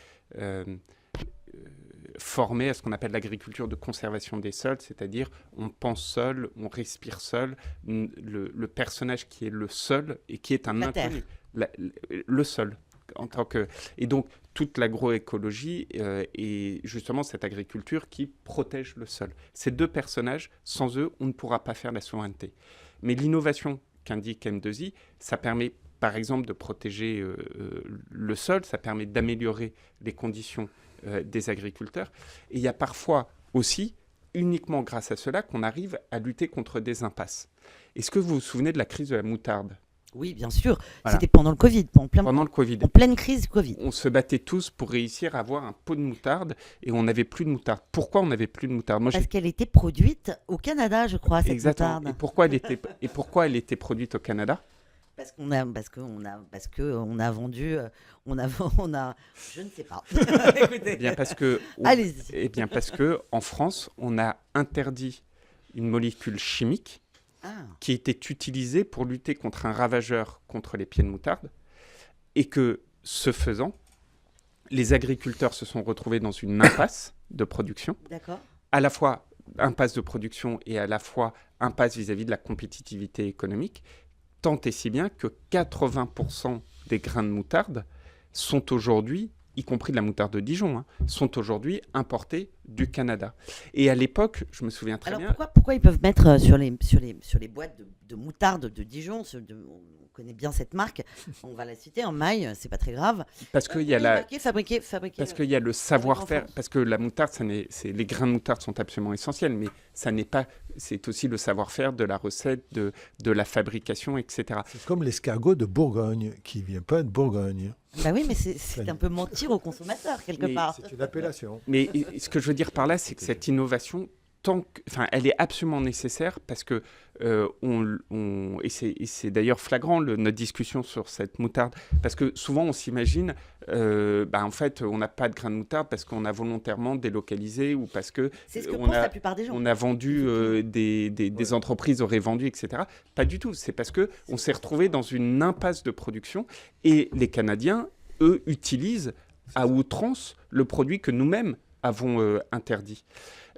Speaker 2: formés à ce qu'on appelle l'agriculture de conservation des sols, c'est-à-dire on pense sol, on respire sol, le personnage qui est le sol et qui est un inconnu. Le sol. Et donc, toute l'agroécologie et justement cette agriculture qui protège le sol. Ces deux personnages, sans eux, on ne pourra pas faire la souveraineté. Mais l'innovation qu'indique M2I, ça permet par exemple de protéger le sol, ça permet d'améliorer les conditions des agriculteurs. Et il y a parfois aussi uniquement grâce à cela qu'on arrive à lutter contre des impasses. Est-ce que vous vous souvenez de la crise de la moutarde ?
Speaker 1: Oui, bien sûr.
Speaker 2: Voilà.
Speaker 1: C'était pendant le Covid,
Speaker 2: Pendant le Covid.
Speaker 1: en pleine crise Covid.
Speaker 2: On se battait tous pour réussir à avoir un pot de moutarde et on n'avait plus de moutarde. Pourquoi on n'avait plus de moutarde ? Moi,
Speaker 1: Parce qu'elle était produite au Canada, je crois, cette
Speaker 2: Exactement.
Speaker 1: moutarde.
Speaker 2: Et pourquoi elle était produite au Canada ?
Speaker 1: Parce qu'on a vendu, je ne sais pas. Écoutez.
Speaker 2: Eh bien parce que,
Speaker 1: Allez-y.
Speaker 2: eh bien parce que en France, on a interdit une molécule chimique
Speaker 1: Ah,
Speaker 2: qui était utilisée pour lutter contre un ravageur contre les pieds de moutarde, et que, ce faisant, les agriculteurs se sont retrouvés dans une impasse de production,
Speaker 1: d'accord.
Speaker 2: à la fois impasse de production et à la fois impasse vis-à-vis de la compétitivité économique, tant et si bien que 80% des grains de moutarde sont aujourd'hui, y compris de la moutarde de Dijon, sont aujourd'hui importés du Canada. Et à l'époque, je me souviens très
Speaker 1: Alors
Speaker 2: bien...
Speaker 1: pourquoi ils peuvent mettre sur les boîtes de moutarde de Dijon, on connaît bien cette marque, on va la citer en maille, c'est pas très grave.
Speaker 2: Parce qu'il y a
Speaker 1: Fabriqué.
Speaker 2: Parce qu'il y a le savoir-faire, parce que la moutarde, les grains de moutarde sont absolument essentiels, mais ça n'est pas, c'est aussi le savoir-faire de la recette, de la fabrication, etc.
Speaker 3: C'est comme l'escargot de Bourgogne, qui ne vient pas de Bourgogne.
Speaker 1: Bah oui, mais c'est un peu mentir aux consommateurs, quelque
Speaker 2: Mais
Speaker 1: part.
Speaker 3: C'est une appellation.
Speaker 2: Mais ce que je veux dire par là, c'est que cette innovation, elle est absolument nécessaire parce que et c'est d'ailleurs flagrant notre discussion sur cette moutarde, parce que souvent on s'imagine, en fait, on n'a pas de grains de moutarde parce qu'on a volontairement délocalisé ou parce que
Speaker 1: C'est ce que pensent la plupart des gens.
Speaker 2: on a vendu des entreprises auraient vendu, etc. Pas du tout. C'est parce que on s'est retrouvé dans une impasse de production et les Canadiens, eux, utilisent à outrance le produit que nous-mêmes avons interdit.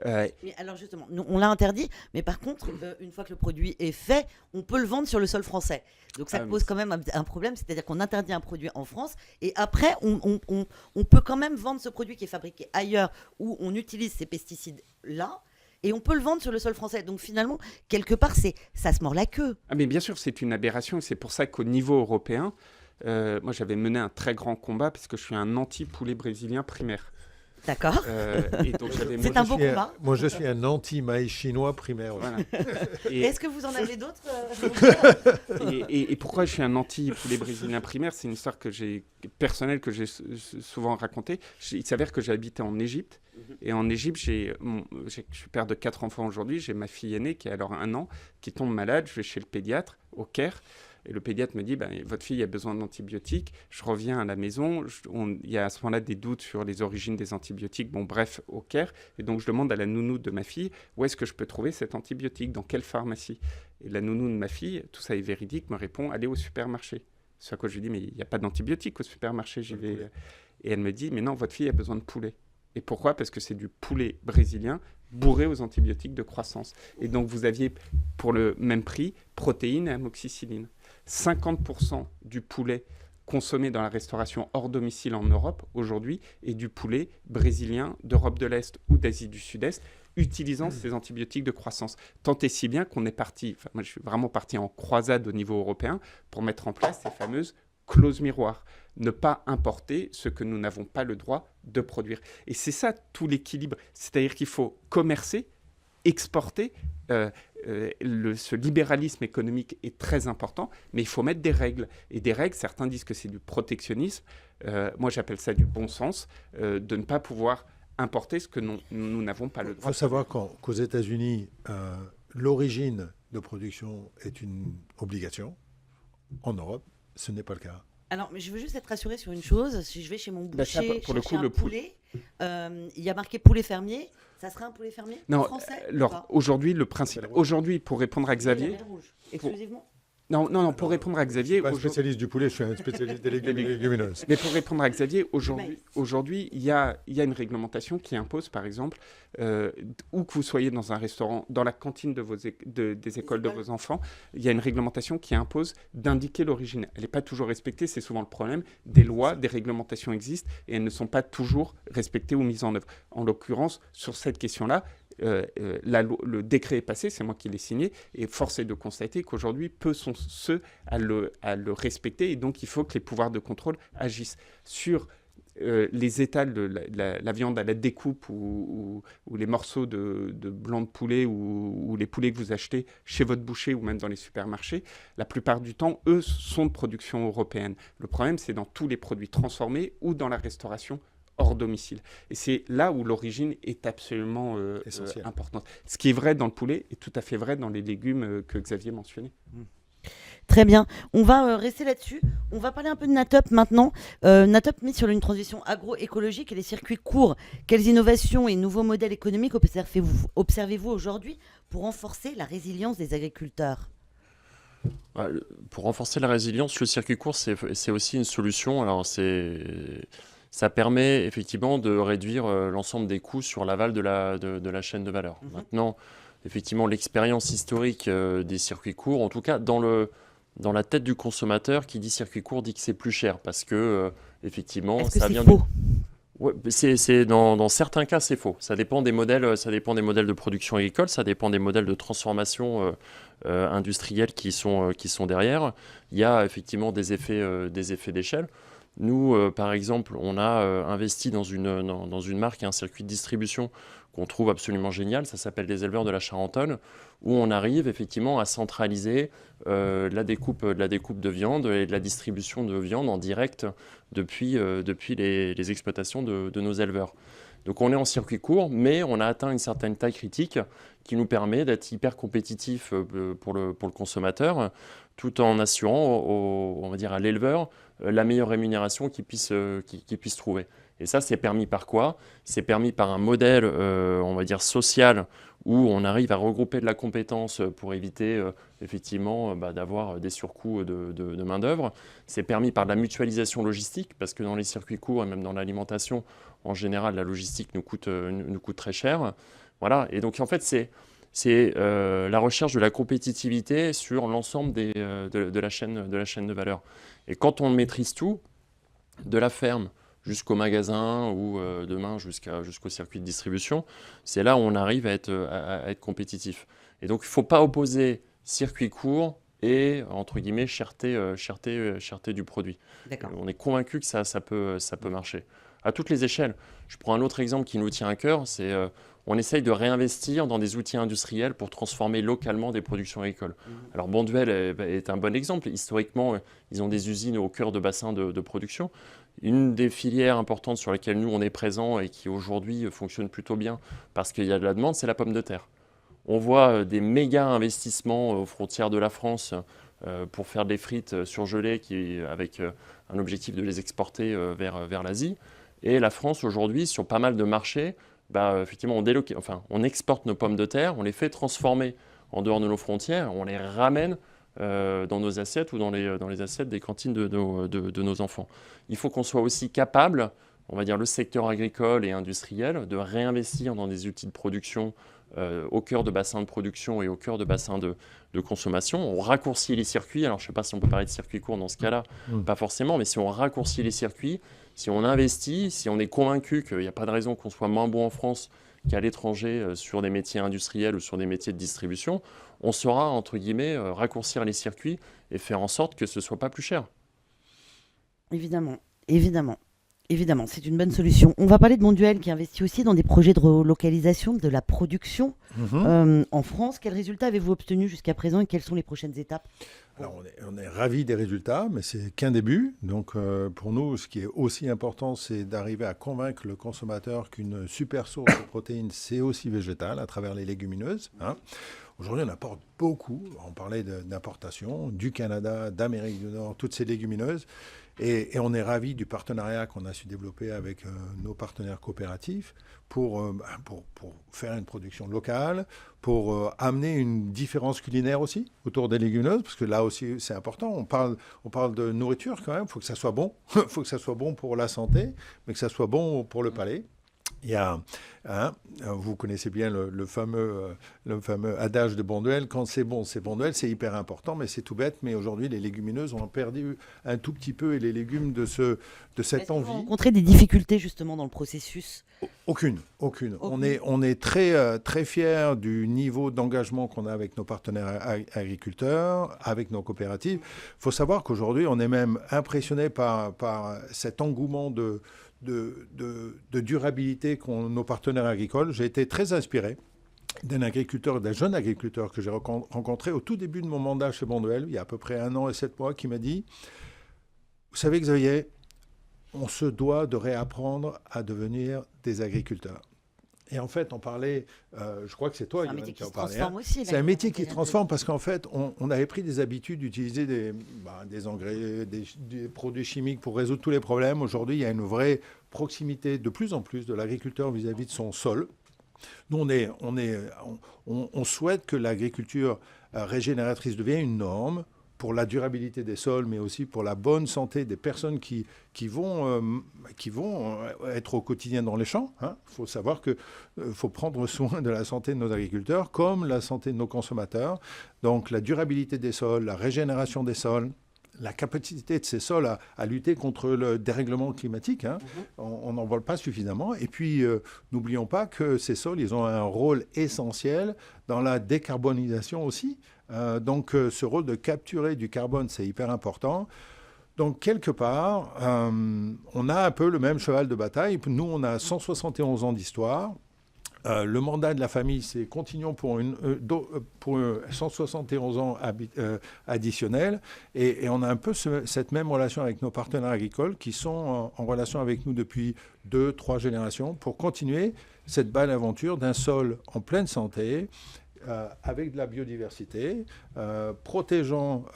Speaker 1: Mais alors justement, on l'a interdit, mais par contre, une fois que le produit est fait, on peut le vendre sur le sol français. Donc ça pose quand même un problème, c'est-à-dire qu'on interdit un produit en France et après, on peut quand même vendre ce produit qui est fabriqué ailleurs où on utilise ces pesticides-là. Et on peut le vendre sur le sol français. Donc finalement, quelque part, ça se mord la queue.
Speaker 2: Ah mais bien sûr, c'est une aberration. Et c'est pour ça qu'au niveau européen, moi j'avais mené un très grand combat parce que je suis un anti-poulet brésilien primaire.
Speaker 1: D'accord.
Speaker 2: Et donc
Speaker 1: C'est un beau combat.
Speaker 3: Moi, je suis un anti-maïs chinois primaire.
Speaker 2: Voilà.
Speaker 1: Est-ce que vous en avez d'autres
Speaker 2: et pourquoi je suis un anti-poulet brésilien primaire ? C'est une histoire personnelle que j'ai souvent racontée. Il s'avère que j'ai habité en Égypte. Et en Égypte, je suis père de 4 enfants aujourd'hui. J'ai ma fille aînée qui a alors 1 an, qui tombe malade. Je vais chez le pédiatre au Caire. Et le pédiatre me dit, votre fille a besoin d'antibiotiques. Je reviens à la maison. Il y a à ce moment-là des doutes sur les origines des antibiotiques. Bon, bref, au Caire. Et donc, je demande à la nounou de ma fille, où est-ce que je peux trouver cet antibiotique ? Dans quelle pharmacie ? Et la nounou de ma fille, tout ça est véridique, me répond, allez au supermarché. C'est à quoi je lui dis, mais il n'y a pas d'antibiotiques au supermarché, j'y vais. Et elle me dit, mais non, votre fille a besoin de poulet. Et pourquoi ? Parce que c'est du poulet brésilien bourré aux antibiotiques de croissance. Et donc, vous aviez, pour le même prix, protéines et amoxicilline. 50% du poulet consommé dans la restauration hors domicile en Europe, aujourd'hui, est du poulet brésilien d'Europe de l'Est ou d'Asie du Sud-Est, utilisant ces antibiotiques de croissance. Tant et si bien qu'on est parti, moi je suis vraiment parti en croisade au niveau européen pour mettre en place ces fameuses clauses miroirs. Ne pas importer ce que nous n'avons pas le droit de produire. Et c'est ça tout l'équilibre. C'est-à-dire qu'il faut commercer, exporter. Ce libéralisme économique est très important, mais il faut mettre des règles. Et des règles, certains disent que c'est du protectionnisme. Moi, j'appelle ça du bon sens, de ne pas pouvoir importer ce que nous n'avons pas le droit.
Speaker 3: Il faut savoir qu'aux États-Unis, l'origine de production est une obligation. En Europe, ce n'est pas le cas.
Speaker 1: Alors, mais je veux juste être rassurée sur une chose. Si je vais chez mon boucher chercher un poulet, il y a marqué poulet fermier. Ça serait un poulet fermier français
Speaker 2: aujourd'hui, le principe... Aujourd'hui, pour répondre à Xavier...
Speaker 1: Exclusivement
Speaker 2: Non, pour répondre à Xavier...
Speaker 3: Je ne suis pas un spécialiste du poulet, je suis un spécialiste des légumineuses.
Speaker 2: Mais pour répondre à Xavier, aujourd'hui, il y a une réglementation qui impose, par exemple, où que vous soyez dans un restaurant, dans la cantine des écoles de vos enfants, il y a une réglementation qui impose d'indiquer l'origine. Elle n'est pas toujours respectée, c'est souvent le problème. Des lois, des réglementations existent et elles ne sont pas toujours respectées ou mises en œuvre. En l'occurrence, sur cette question-là, le décret est passé, c'est moi qui l'ai signé, et force est de constater qu'aujourd'hui, peu sont ceux à le respecter, et donc il faut que les pouvoirs de contrôle agissent. Sur les étals de la viande à la découpe ou les morceaux de blanc de poulet ou les poulets que vous achetez chez votre boucher ou même dans les supermarchés, la plupart du temps, eux, sont de production européenne. Le problème, c'est dans tous les produits transformés ou dans la restauration hors domicile. Et c'est là où l'origine est absolument importante. Ce qui est vrai dans le poulet est tout à fait vrai dans les légumes que Xavier mentionnait.
Speaker 1: Très bien. On va rester là-dessus. On va parler un peu de Natop maintenant. Natop mise sur une transition agroécologique et les circuits courts. Quelles innovations et nouveaux modèles économiques observez-vous aujourd'hui pour renforcer la résilience des agriculteurs ?
Speaker 5: Pour renforcer la résilience, le circuit court, c'est aussi une solution. Alors, ça permet effectivement de réduire l'ensemble des coûts sur l'aval de la chaîne de valeur. Maintenant, effectivement, l'expérience historique des circuits courts, en tout cas dans la tête du consommateur, qui dit circuit court dit que c'est plus cher parce que effectivement,
Speaker 1: est-ce que
Speaker 5: ça
Speaker 1: c'est
Speaker 5: vient
Speaker 1: faux ?
Speaker 5: Ouais, dans certains cas, c'est faux. Ça dépend des modèles de production agricole, ça dépend des modèles de transformation industrielle qui sont derrière. Il y a effectivement des effets d'échelle. Nous, par exemple, on a investi dans une marque et un circuit de distribution qu'on trouve absolument génial. Ça s'appelle les éleveurs de la Charentonne, où on arrive effectivement à centraliser la découpe de viande et de la distribution de viande en direct depuis les exploitations de nos éleveurs. Donc on est en circuit court, mais on a atteint une certaine taille critique qui nous permet d'être hyper compétitif pour le consommateur, tout en assurant on va dire à l'éleveur la meilleure rémunération qu'il puisse trouver. Et ça, c'est permis par quoi ? C'est permis par un modèle, on va dire, social, où on arrive à regrouper de la compétence pour éviter effectivement d'avoir des surcoûts de main-d'œuvre. C'est permis par de la mutualisation logistique, parce que dans les circuits courts et même dans l'alimentation, en général, la logistique nous coûte très cher. Voilà. Et donc, en fait, c'est la recherche de la compétitivité sur l'ensemble de la chaîne de valeur. Et quand on maîtrise tout, de la ferme jusqu'au magasin ou demain jusqu'au circuit de distribution, c'est là où on arrive à être compétitif. Et donc, il ne faut pas opposer circuit court et, entre guillemets, cherté du produit.
Speaker 1: D'accord.
Speaker 5: On est convaincu que ça peut marcher. À toutes les échelles. Je prends un autre exemple qui nous tient à cœur, c'est on essaye de réinvestir dans des outils industriels pour transformer localement des productions agricoles. Alors Bonduelle est un bon exemple. Historiquement, ils ont des usines au cœur de bassins de production. Une des filières importantes sur lesquelles nous, on est présents et qui aujourd'hui fonctionne plutôt bien parce qu'il y a de la demande, c'est la pomme de terre. On voit des méga investissements aux frontières de la France pour faire des frites surgelées avec un objectif de les exporter vers l'Asie. Et la France, aujourd'hui, sur pas mal de marchés, effectivement, on exporte nos pommes de terre, on les fait transformer en dehors de nos frontières, on les ramène dans nos assiettes ou dans les assiettes des cantines de nos enfants. Il faut qu'on soit aussi capable, on va dire le secteur agricole et industriel, de réinvestir dans des outils de production au cœur de bassins de production et au cœur de bassins de consommation. On raccourcit les circuits. Alors, je ne sais pas si on peut parler de circuits courts dans ce cas-là, pas forcément, mais si on raccourcit les circuits, si on investit, si on est convaincu qu'il n'y a pas de raison qu'on soit moins bon en France qu'à l'étranger sur des métiers industriels ou sur des métiers de distribution, on saura, entre guillemets, raccourcir les circuits et faire en sorte que ce ne soit pas plus cher.
Speaker 1: Évidemment, c'est une bonne solution. On va parler de Bonduelle qui investit aussi dans des projets de relocalisation de la production en France. Quels résultats avez-vous obtenus jusqu'à présent et quelles sont les prochaines étapes ?
Speaker 3: Alors on est ravis des résultats, mais c'est qu'un début. Donc pour nous, ce qui est aussi important, c'est d'arriver à convaincre le consommateur qu'une super source de protéines, c'est aussi végétal à travers les légumineuses. Aujourd'hui, on apporte beaucoup. On parlait d'importation du Canada, d'Amérique du Nord, toutes ces légumineuses. Et on est ravis du partenariat qu'on a su développer avec nos partenaires coopératifs pour faire une production locale, pour amener une différence culinaire aussi autour des légumineuses, parce que là aussi, c'est important. On parle de nourriture quand même. Il faut que ça soit bon. Il faut que ça soit bon pour la santé, mais que ça soit bon pour le palais. Il y a, vous connaissez bien le fameux adage de Bonduelle, quand c'est Bonduelle, c'est hyper important, mais c'est tout bête. Mais aujourd'hui, les légumineuses ont perdu un tout petit peu et les légumes de cette envie.
Speaker 1: Vous rencontrez des difficultés justement dans le processus ?
Speaker 3: Aucune. On est très fiers du niveau d'engagement qu'on a avec nos partenaires agriculteurs, avec nos coopératives. Il faut savoir qu'aujourd'hui, on est même impressionné par cet engouement de de durabilité qu'ont nos partenaires agricoles. J'ai été très inspiré d'un jeune agriculteur que j'ai rencontré au tout début de mon mandat chez Bonduelle, il y a à peu près 1 an et 7 mois, qui m'a dit « Vous savez, Xavier, on se doit de réapprendre à devenir des agriculteurs. » Et en fait, on parlait, je crois que c'est toi, Yoann, qui en parlait. C'est un métier qui se transforme parce qu'en fait, on avait pris des habitudes d'utiliser des engrais, des produits chimiques pour résoudre tous les problèmes. Aujourd'hui, il y a une vraie proximité de plus en plus de l'agriculteur vis-à-vis de son sol. Nous, on souhaite que l'agriculture régénératrice devienne une norme pour la durabilité des sols, mais aussi pour la bonne santé des personnes qui vont être au quotidien dans les champs. Il faut savoir qu'il faut prendre soin de la santé de nos agriculteurs comme la santé de nos consommateurs. Donc la durabilité des sols, la régénération des sols, la capacité de ces sols à lutter contre le dérèglement climatique, on n'en vole pas suffisamment. Et puis, n'oublions pas que ces sols, ils ont un rôle essentiel dans la décarbonisation aussi. Donc, ce rôle de capturer du carbone, c'est hyper important. Donc, quelque part, on a un peu le même cheval de bataille. Nous, on a 171 ans d'histoire. Le mandat de la famille, c'est continuons pour 171 ans additionnels. Et on a un peu cette même relation avec nos partenaires agricoles qui sont en relation avec nous depuis 2-3 générations pour continuer cette belle aventure d'un sol en pleine santé, avec de la biodiversité, protégeant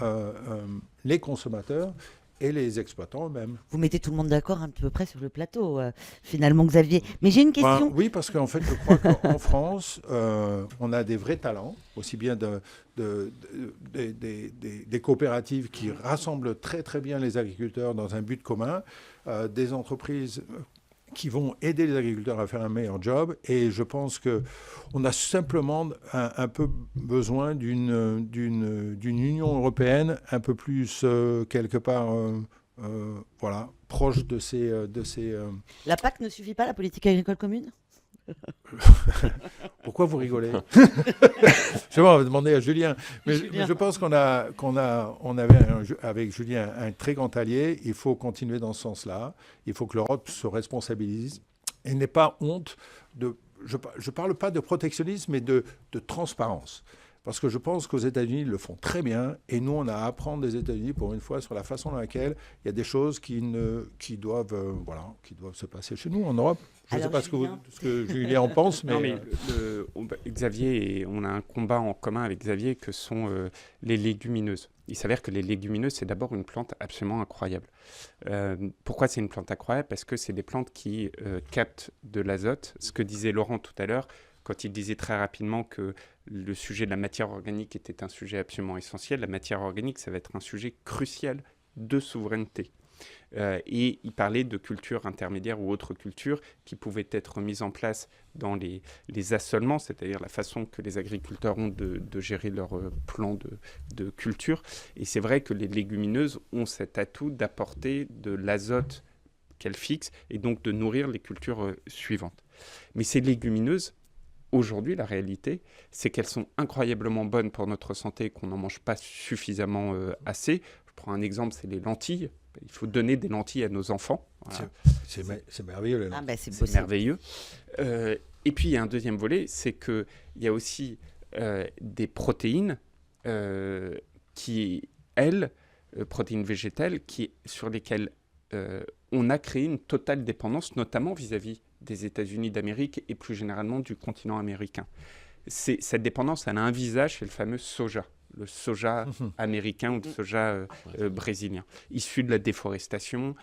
Speaker 3: les consommateurs et les exploitants eux-mêmes.
Speaker 1: Vous mettez tout le monde d'accord un peu près sur le plateau, finalement, Xavier. Mais j'ai une question.
Speaker 3: Oui, parce qu'en fait, je crois qu'en France, on a des vrais talents, aussi bien des coopératives qui rassemblent très très bien les agriculteurs dans un but commun, des entreprises qui vont aider les agriculteurs à faire un meilleur job. Et je pense qu'on a simplement un peu besoin d'une Union européenne un peu plus, quelque part, proche de ces...
Speaker 1: La PAC ne suffit pas, la politique agricole commune ?
Speaker 3: Pourquoi vous rigolez? Je vais demander à Julien. Mais je pense qu'on avait avec Julien un très grand allié. Il faut continuer dans ce sens-là. Il faut que l'Europe se responsabilise et n'ait pas honte de... Je ne parle pas de protectionnisme, mais de transparence. Parce que je pense qu'aux États-Unis, ils le font très bien. Et nous, on a à apprendre des États-Unis, pour une fois, sur la façon dans laquelle il y a des choses qui doivent se passer chez nous, en Europe. Je ne sais pas ce que Julien en pense, mais...
Speaker 2: Non, mais Xavier, on a un combat en commun avec Xavier que sont les légumineuses. Il s'avère que les légumineuses, c'est d'abord une plante absolument incroyable. Pourquoi c'est une plante incroyable? Parce que c'est des plantes qui captent de l'azote. Ce que disait Laurent tout à l'heure, quand il disait très rapidement que le sujet de la matière organique était un sujet absolument essentiel, la matière organique, ça va être un sujet crucial de souveraineté. Et il parlait de cultures intermédiaires ou autres cultures qui pouvaient être mises en place dans les assolements, c'est-à-dire la façon que les agriculteurs ont de gérer leur plan de culture. Et c'est vrai que les légumineuses ont cet atout d'apporter de l'azote qu'elles fixent et donc de nourrir les cultures suivantes. Mais ces légumineuses, aujourd'hui, la réalité, c'est qu'elles sont incroyablement bonnes pour notre santé et qu'on n'en mange pas suffisamment assez. Je prends un exemple, c'est les lentilles. Il faut donner des lentilles à nos enfants. Voilà.
Speaker 3: C'est merveilleux, les lentilles.
Speaker 2: C'est merveilleux. Et puis, il y a un deuxième volet, c'est qu'il y a aussi des protéines protéines végétales, sur lesquelles on a créé une totale dépendance, notamment vis-à-vis des États-Unis d'Amérique et plus généralement du continent américain. Cette dépendance, elle a un visage, c'est le fameux soja. Le soja américain ou le soja brésilien, issu de la déforestation,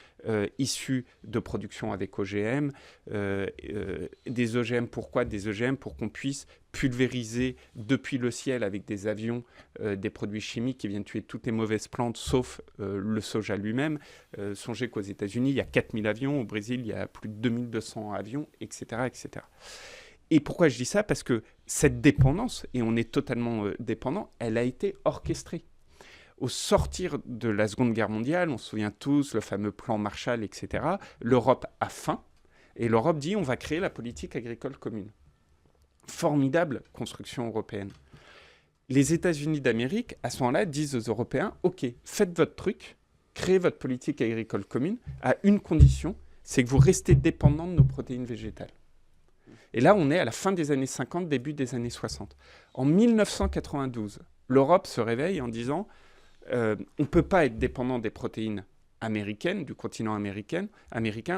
Speaker 2: issu de production avec OGM. Des OGM, pourquoi des OGM? Pour qu'on puisse pulvériser depuis le ciel avec des avions des produits chimiques qui viennent tuer toutes les mauvaises plantes, sauf le soja lui-même. Songez qu'aux États-Unis, il y a 4000 avions, au Brésil, il y a plus de 2200 avions, etc., etc. Et pourquoi je dis ça? Parce que cette dépendance, et on est totalement dépendant, elle a été orchestrée. Au sortir de la Seconde Guerre mondiale, on se souvient tous, le fameux plan Marshall, etc., l'Europe a faim, et l'Europe dit on va créer la politique agricole commune. Formidable construction européenne. Les États-Unis d'Amérique, à ce moment-là, disent aux Européens, OK, faites votre truc, créez votre politique agricole commune, à une condition, c'est que vous restez dépendant de nos protéines végétales. Et là, on est à la fin des années 50, début des années 60. En 1992, l'Europe se réveille en disant on ne peut pas être dépendant des protéines américaines, du continent américain,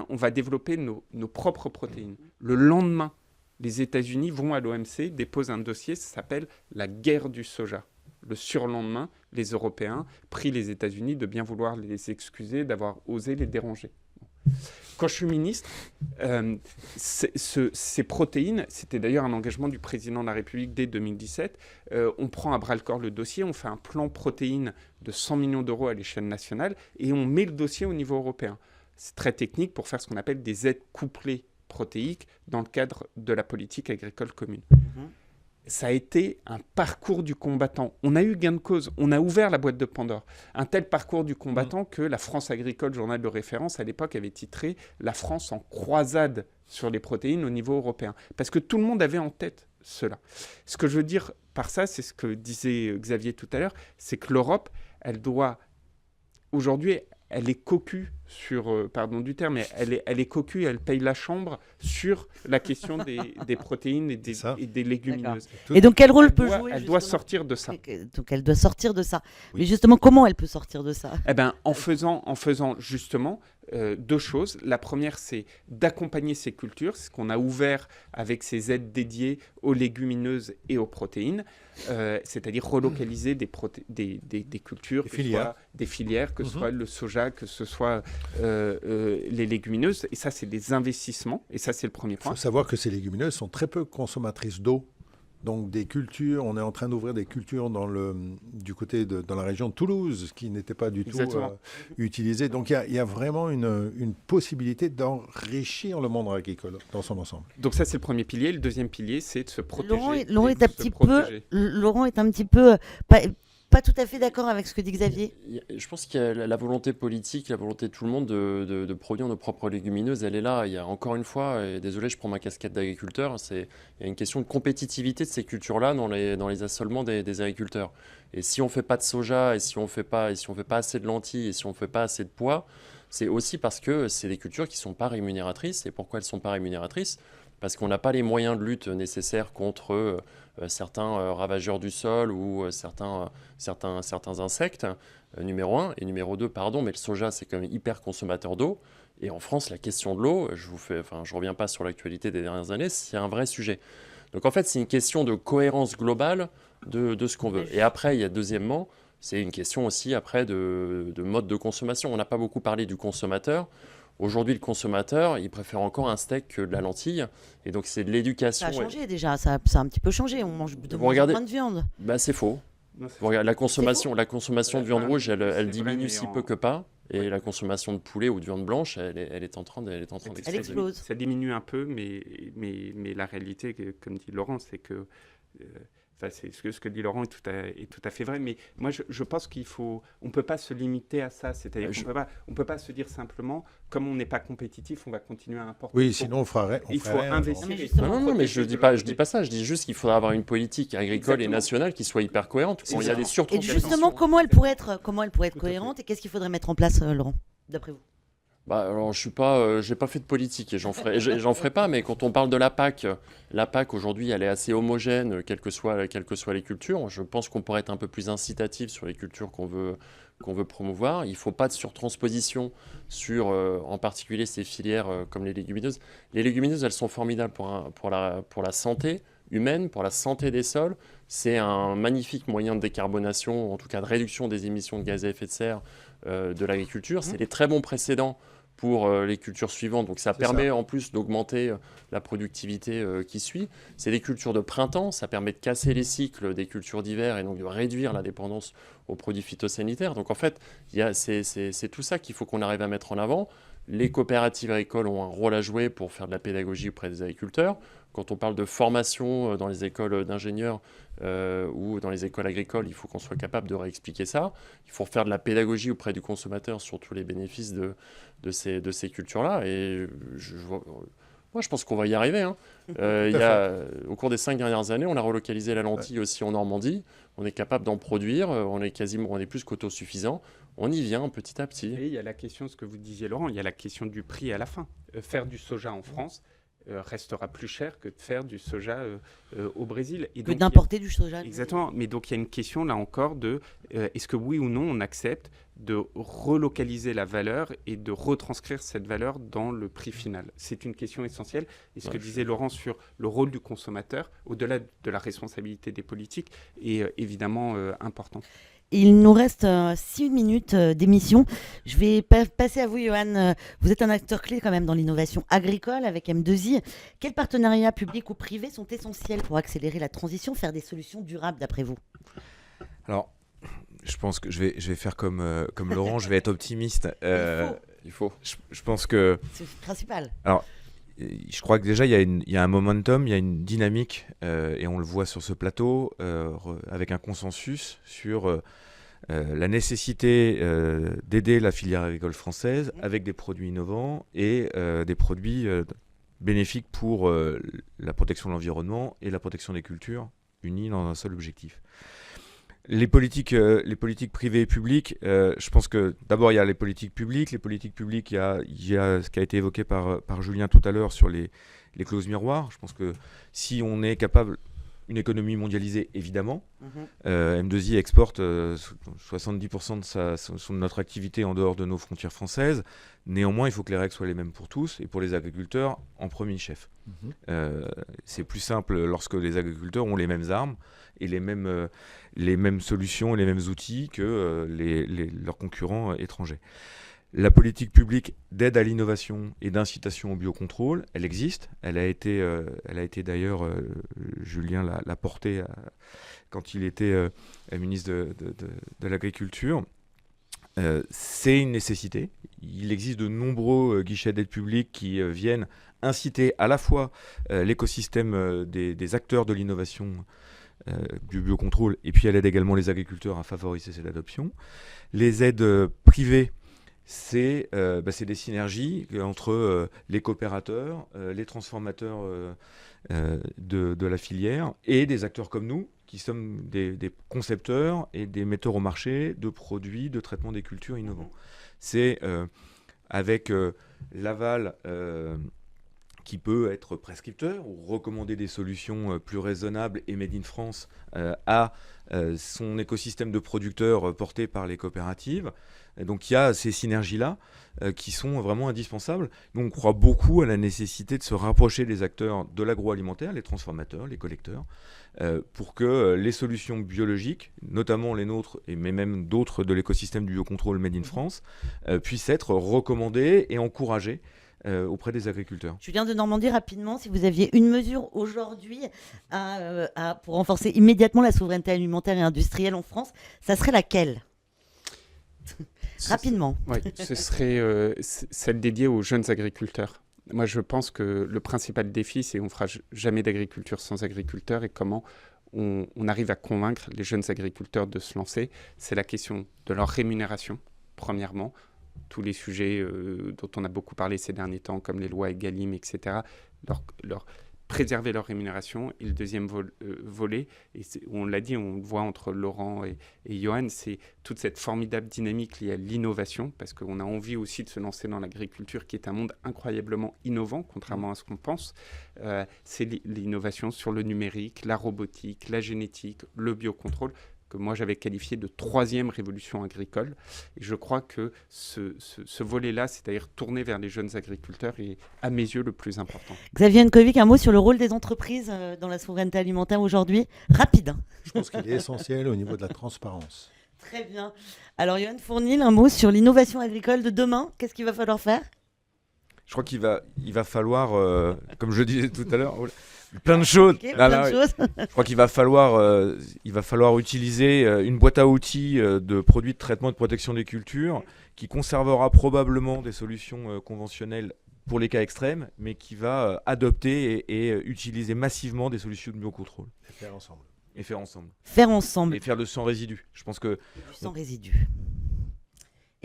Speaker 2: on va développer nos propres protéines. Le lendemain, les États-Unis vont à l'OMC, déposent un dossier, ça s'appelle la guerre du soja. Le surlendemain, les Européens prient les États-Unis de bien vouloir les excuser, d'avoir osé les déranger. Quand je suis ministre, ces protéines, c'était d'ailleurs un engagement du président de la République dès 2017, on prend à bras-le-corps le dossier, on fait un plan protéines de 100 millions d'euros à l'échelle nationale et on met le dossier au niveau européen. C'est très technique pour faire ce qu'on appelle des aides couplées protéiques dans le cadre de la politique agricole commune. Ça a été un parcours du combattant. On a eu gain de cause, on a ouvert la boîte de Pandore. Un tel parcours du combattant que la France agricole, journal de référence, à l'époque avait titré « La France en croisade sur les protéines au niveau européen ». Parce que tout le monde avait en tête cela. Ce que je veux dire par ça, c'est ce que disait Xavier tout à l'heure, c'est que l'Europe, elle doit, aujourd'hui, elle est cocue sur, pardon du terme, mais elle est cocue, elle paye la chambre sur la question des protéines et des légumineuses.
Speaker 1: Et donc quel rôle peut jouer
Speaker 2: Elle doit sortir de ça.
Speaker 1: Donc elle doit sortir de ça.
Speaker 3: Oui.
Speaker 1: Mais justement, comment elle peut sortir de ça?
Speaker 2: Eh ben, en faisant justement deux choses. La première, c'est d'accompagner ces cultures, c'est ce qu'on a ouvert avec ces aides dédiées aux légumineuses et aux protéines, c'est-à-dire relocaliser des cultures, des filières, que ce soit le soja, que ce soit les légumineuses. Et ça, c'est des investissements. Et ça, c'est le premier
Speaker 3: Il
Speaker 2: point.
Speaker 3: faut savoir que ces légumineuses sont très peu consommatrices d'eau. Donc des cultures, on est en train d'ouvrir des cultures dans la région de Toulouse, qui n'étaient pas du tout utilisées. Donc il y a vraiment une possibilité d'enrichir le monde agricole dans son ensemble.
Speaker 2: Donc ça, c'est le premier pilier. Le deuxième pilier, c'est de se protéger.
Speaker 1: Laurent est un petit peu pas tout à fait d'accord avec ce que dit Xavier.
Speaker 5: Je pense qu'il y a la volonté politique, la volonté de tout le monde de produire nos propres légumineuses, elle est là. Il y a encore une fois, et désolé, je prends ma casquette d'agriculteur, il y a une question de compétitivité de ces cultures-là dans les assolements des agriculteurs. Et si on ne fait pas de soja, et si on fait pas assez de lentilles, et si on ne fait pas assez de pois, c'est aussi parce que c'est des cultures qui ne sont pas rémunératrices. Et pourquoi elles ne sont pas rémunératrices ? Parce qu'on n'a pas les moyens de lutte nécessaires contre certains ravageurs du sol ou certains insectes, numéro 1. Et numéro 2, mais le soja, c'est quand même hyper consommateur d'eau. Et en France, la question de l'eau, je ne reviens pas sur l'actualité des dernières années, c'est un vrai sujet. Donc en fait, c'est une question de cohérence globale de ce qu'on veut. Et après, il y a deuxièmement, c'est une question aussi après de mode de consommation. On n'a pas beaucoup parlé du consommateur. Aujourd'hui, le consommateur, il préfère encore un steak que de la lentille. Et donc, c'est de l'éducation.
Speaker 1: Ça a changé déjà, ça a un petit peu changé. On mange de moins de viande.
Speaker 5: Bah, c'est faux. La consommation de viande rouge, elle diminue si peu que pas. Et la consommation de poulet ou de viande blanche, elle est en train d'exploser.
Speaker 1: Elle explose.
Speaker 2: Ça diminue un peu, mais la réalité, comme dit Laurent, c'est que... ce que dit Laurent est tout à fait vrai, mais moi je pense on ne peut pas se limiter à ça, c'est-à-dire on peut pas se dire simplement, comme on n'est pas compétitif, on va continuer à importer.
Speaker 3: Oui, sinon on ferait
Speaker 2: il faut investir.
Speaker 5: Non, mais je dis pas ça, je dis juste qu'il faudra avoir une politique agricole et nationale qui soit hyper cohérente. Il y a des
Speaker 1: et justement, comment elle pourrait être cohérente et qu'est-ce qu'il faudrait mettre en place, Laurent, d'après vous?
Speaker 5: Alors, j'ai pas fait de politique et j'en ferai pas, mais quand on parle de la PAC aujourd'hui, elle est assez homogène, quelles que soient les cultures. Je pense qu'on pourrait être un peu plus incitatif sur les cultures qu'on veut promouvoir. Il ne faut pas de surtransposition sur, en particulier, ces filières comme les légumineuses. Les légumineuses, elles sont formidables pour la santé humaine, pour la santé des sols. C'est un magnifique moyen de décarbonation, en tout cas de réduction des émissions de gaz à effet de serre de l'agriculture. C'est des très bons précédents pour les cultures suivantes. Donc ça permet en plus d'augmenter la productivité qui suit. C'est des cultures de printemps, ça permet de casser les cycles des cultures d'hiver et donc de réduire la dépendance aux produits phytosanitaires. Donc en fait, c'est tout ça qu'il faut qu'on arrive à mettre en avant. Les coopératives agricoles ont un rôle à jouer pour faire de la pédagogie auprès des agriculteurs. Quand on parle de formation dans les écoles d'ingénieurs ou dans les écoles agricoles, il faut qu'on soit capable de réexpliquer ça. Il faut faire de la pédagogie auprès du consommateur sur tous les bénéfices de ces cultures-là. Et moi, je pense qu'on va y arriver. Au cours des 5 dernières années, on a relocalisé la lentille aussi en Normandie. On est capable d'en produire. On est plus qu'autosuffisant. On y vient petit à petit.
Speaker 2: Et il y a la question, ce que vous disiez Laurent, il y a la question du prix à la fin. Faire du soja en France restera plus cher que de faire du soja au Brésil. Et
Speaker 1: Que
Speaker 2: donc,
Speaker 1: d'importer du soja.
Speaker 2: exactement. Mais donc il y a une question là encore de est-ce que oui ou non on accepte de relocaliser la valeur et de retranscrire cette valeur dans le prix final. C'est une question essentielle. Et ce que disait Laurent sur le rôle du consommateur, au-delà de la responsabilité des politiques, est évidemment important.
Speaker 1: Il nous reste 6 minutes d'émission. Je vais passer à vous, Johan. Vous êtes un acteur clé quand même dans l'innovation agricole avec M2I. Quels partenariats publics ou privés sont essentiels pour accélérer la transition, faire des solutions durables d'après vous?
Speaker 4: Alors, je pense que je vais faire comme Laurent, je vais être optimiste.
Speaker 5: Il faut.
Speaker 4: Je pense que...
Speaker 1: C'est principal.
Speaker 4: Alors, je crois que déjà, il y a un momentum, il y a une dynamique, et on le voit sur ce plateau, avec un consensus sur la nécessité d'aider la filière agricole française avec des produits innovants et des produits bénéfiques pour la protection de l'environnement et la protection des cultures, unis dans un seul objectif. Les politiques privées et publiques, je pense que d'abord il y a les politiques publiques. Les politiques publiques, il y a ce qui a été évoqué par Julien tout à l'heure sur les clauses miroirs. Je pense que si on est capable, une économie mondialisée évidemment, M2I exporte 70% de notre activité en dehors de nos frontières françaises. Néanmoins, il faut que les règles soient les mêmes pour tous et pour les agriculteurs en premier chef. C'est plus simple lorsque les agriculteurs ont les mêmes armes et les mêmes solutions et les mêmes outils que leurs concurrents étrangers. La politique publique d'aide à l'innovation et d'incitation au biocontrôle, elle existe. Elle a été d'ailleurs, Julien l'a portée quand il était ministre de l'Agriculture. C'est une nécessité. Il existe de nombreux guichets d'aide publique qui viennent inciter à la fois l'écosystème des acteurs de l'innovation du biocontrôle, et puis elle aide également les agriculteurs à favoriser cette adoption. Les aides privées, c'est des synergies entre les coopérateurs, les transformateurs de la filière et des acteurs comme nous, qui sommes des concepteurs et des metteurs au marché de produits de traitement des cultures innovants. C'est avec l'aval qui peut être prescripteur ou recommander des solutions plus raisonnables et made in France à son écosystème de producteurs porté par les coopératives. Et donc il y a ces synergies-là qui sont vraiment indispensables. Nous, on croit beaucoup à la nécessité de se rapprocher des acteurs de l'agroalimentaire, les transformateurs, les collecteurs, pour que les solutions biologiques, notamment les nôtres, mais même d'autres de l'écosystème du biocontrôle made in France, puissent être recommandées et encouragées auprès des agriculteurs.
Speaker 1: Julien de Normandie, rapidement, si vous aviez une mesure aujourd'hui pour renforcer immédiatement la souveraineté alimentaire et industrielle en France, ça serait laquelle? Rapidement.
Speaker 2: Oui, ce serait celle dédiée aux jeunes agriculteurs. Moi, je pense que le principal défi, c'est qu'on ne fera jamais d'agriculture sans agriculteurs, et comment on arrive à convaincre les jeunes agriculteurs de se lancer. C'est la question de leur rémunération, premièrement. Tous les sujets dont on a beaucoup parlé ces derniers temps, comme les lois Egalim, etc., leur préserver leur rémunération. Et le deuxième volet, et on l'a dit, on le voit entre Laurent et Johan, c'est toute cette formidable dynamique liée à l'innovation, parce qu'on a envie aussi de se lancer dans l'agriculture, qui est un monde incroyablement innovant, contrairement à ce qu'on pense. C'est l'innovation sur le numérique, la robotique, la génétique, le biocontrôle, que moi j'avais qualifié de troisième révolution agricole. Et je crois que ce volet-là, c'est-à-dire tourner vers les jeunes agriculteurs, est à mes yeux le plus important.
Speaker 1: Xavier Nkovic, un mot sur le rôle des entreprises dans la souveraineté alimentaire aujourd'hui. Rapide.
Speaker 3: Je pense qu'il est essentiel au niveau de la transparence.
Speaker 1: Très bien. Alors Johan Fournil, un mot sur l'innovation agricole de demain. Qu'est-ce qu'il va falloir faire?
Speaker 4: Je crois qu'il va falloir, comme je disais tout à l'heure, plein de choses.
Speaker 1: Okay, plein de choses.
Speaker 4: Je crois qu'il va falloir utiliser une boîte à outils de produits de traitement et de protection des cultures qui conservera probablement des solutions conventionnelles pour les cas extrêmes, mais qui va adopter et utiliser massivement des solutions de biocontrôle.
Speaker 3: Et faire ensemble.
Speaker 1: Faire ensemble.
Speaker 4: Et faire de sans résidus. Je pense que...
Speaker 1: Sans résidus.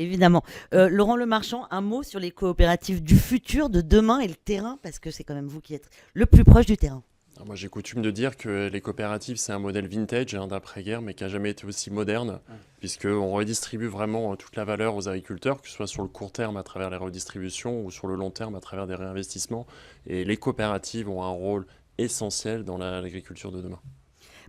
Speaker 1: Évidemment. Laurent Lemarchand, un mot sur les coopératives du futur, de demain et le terrain, parce que c'est quand même vous qui êtes le plus proche du terrain.
Speaker 5: Moi, j'ai coutume de dire que les coopératives, c'est un modèle vintage d'après-guerre, mais qui n'a jamais été aussi moderne, puisqu'on redistribue vraiment toute la valeur aux agriculteurs, que ce soit sur le court terme à travers les redistributions ou sur le long terme à travers des réinvestissements. Et les coopératives ont un rôle essentiel dans l'agriculture de demain.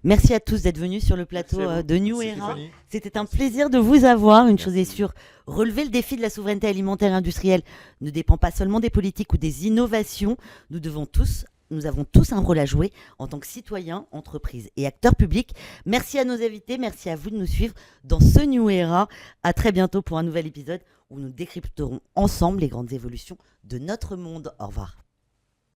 Speaker 1: Merci à tous d'être venus sur le plateau
Speaker 2: Merci à vous.
Speaker 1: de New
Speaker 3: Merci,
Speaker 1: Era.
Speaker 3: Stéphanie.
Speaker 1: C'était un plaisir de vous avoir. Une chose est
Speaker 4: Merci.
Speaker 1: sûre, relever le défi de la souveraineté alimentaire et industrielle ne dépend pas seulement des politiques ou des innovations. Nous avons tous un rôle à jouer en tant que citoyens, entreprises et acteurs publics. Merci à nos invités, merci à vous de nous suivre dans ce New Era. À très bientôt pour un nouvel épisode où nous décrypterons ensemble les grandes évolutions de notre monde. Au revoir.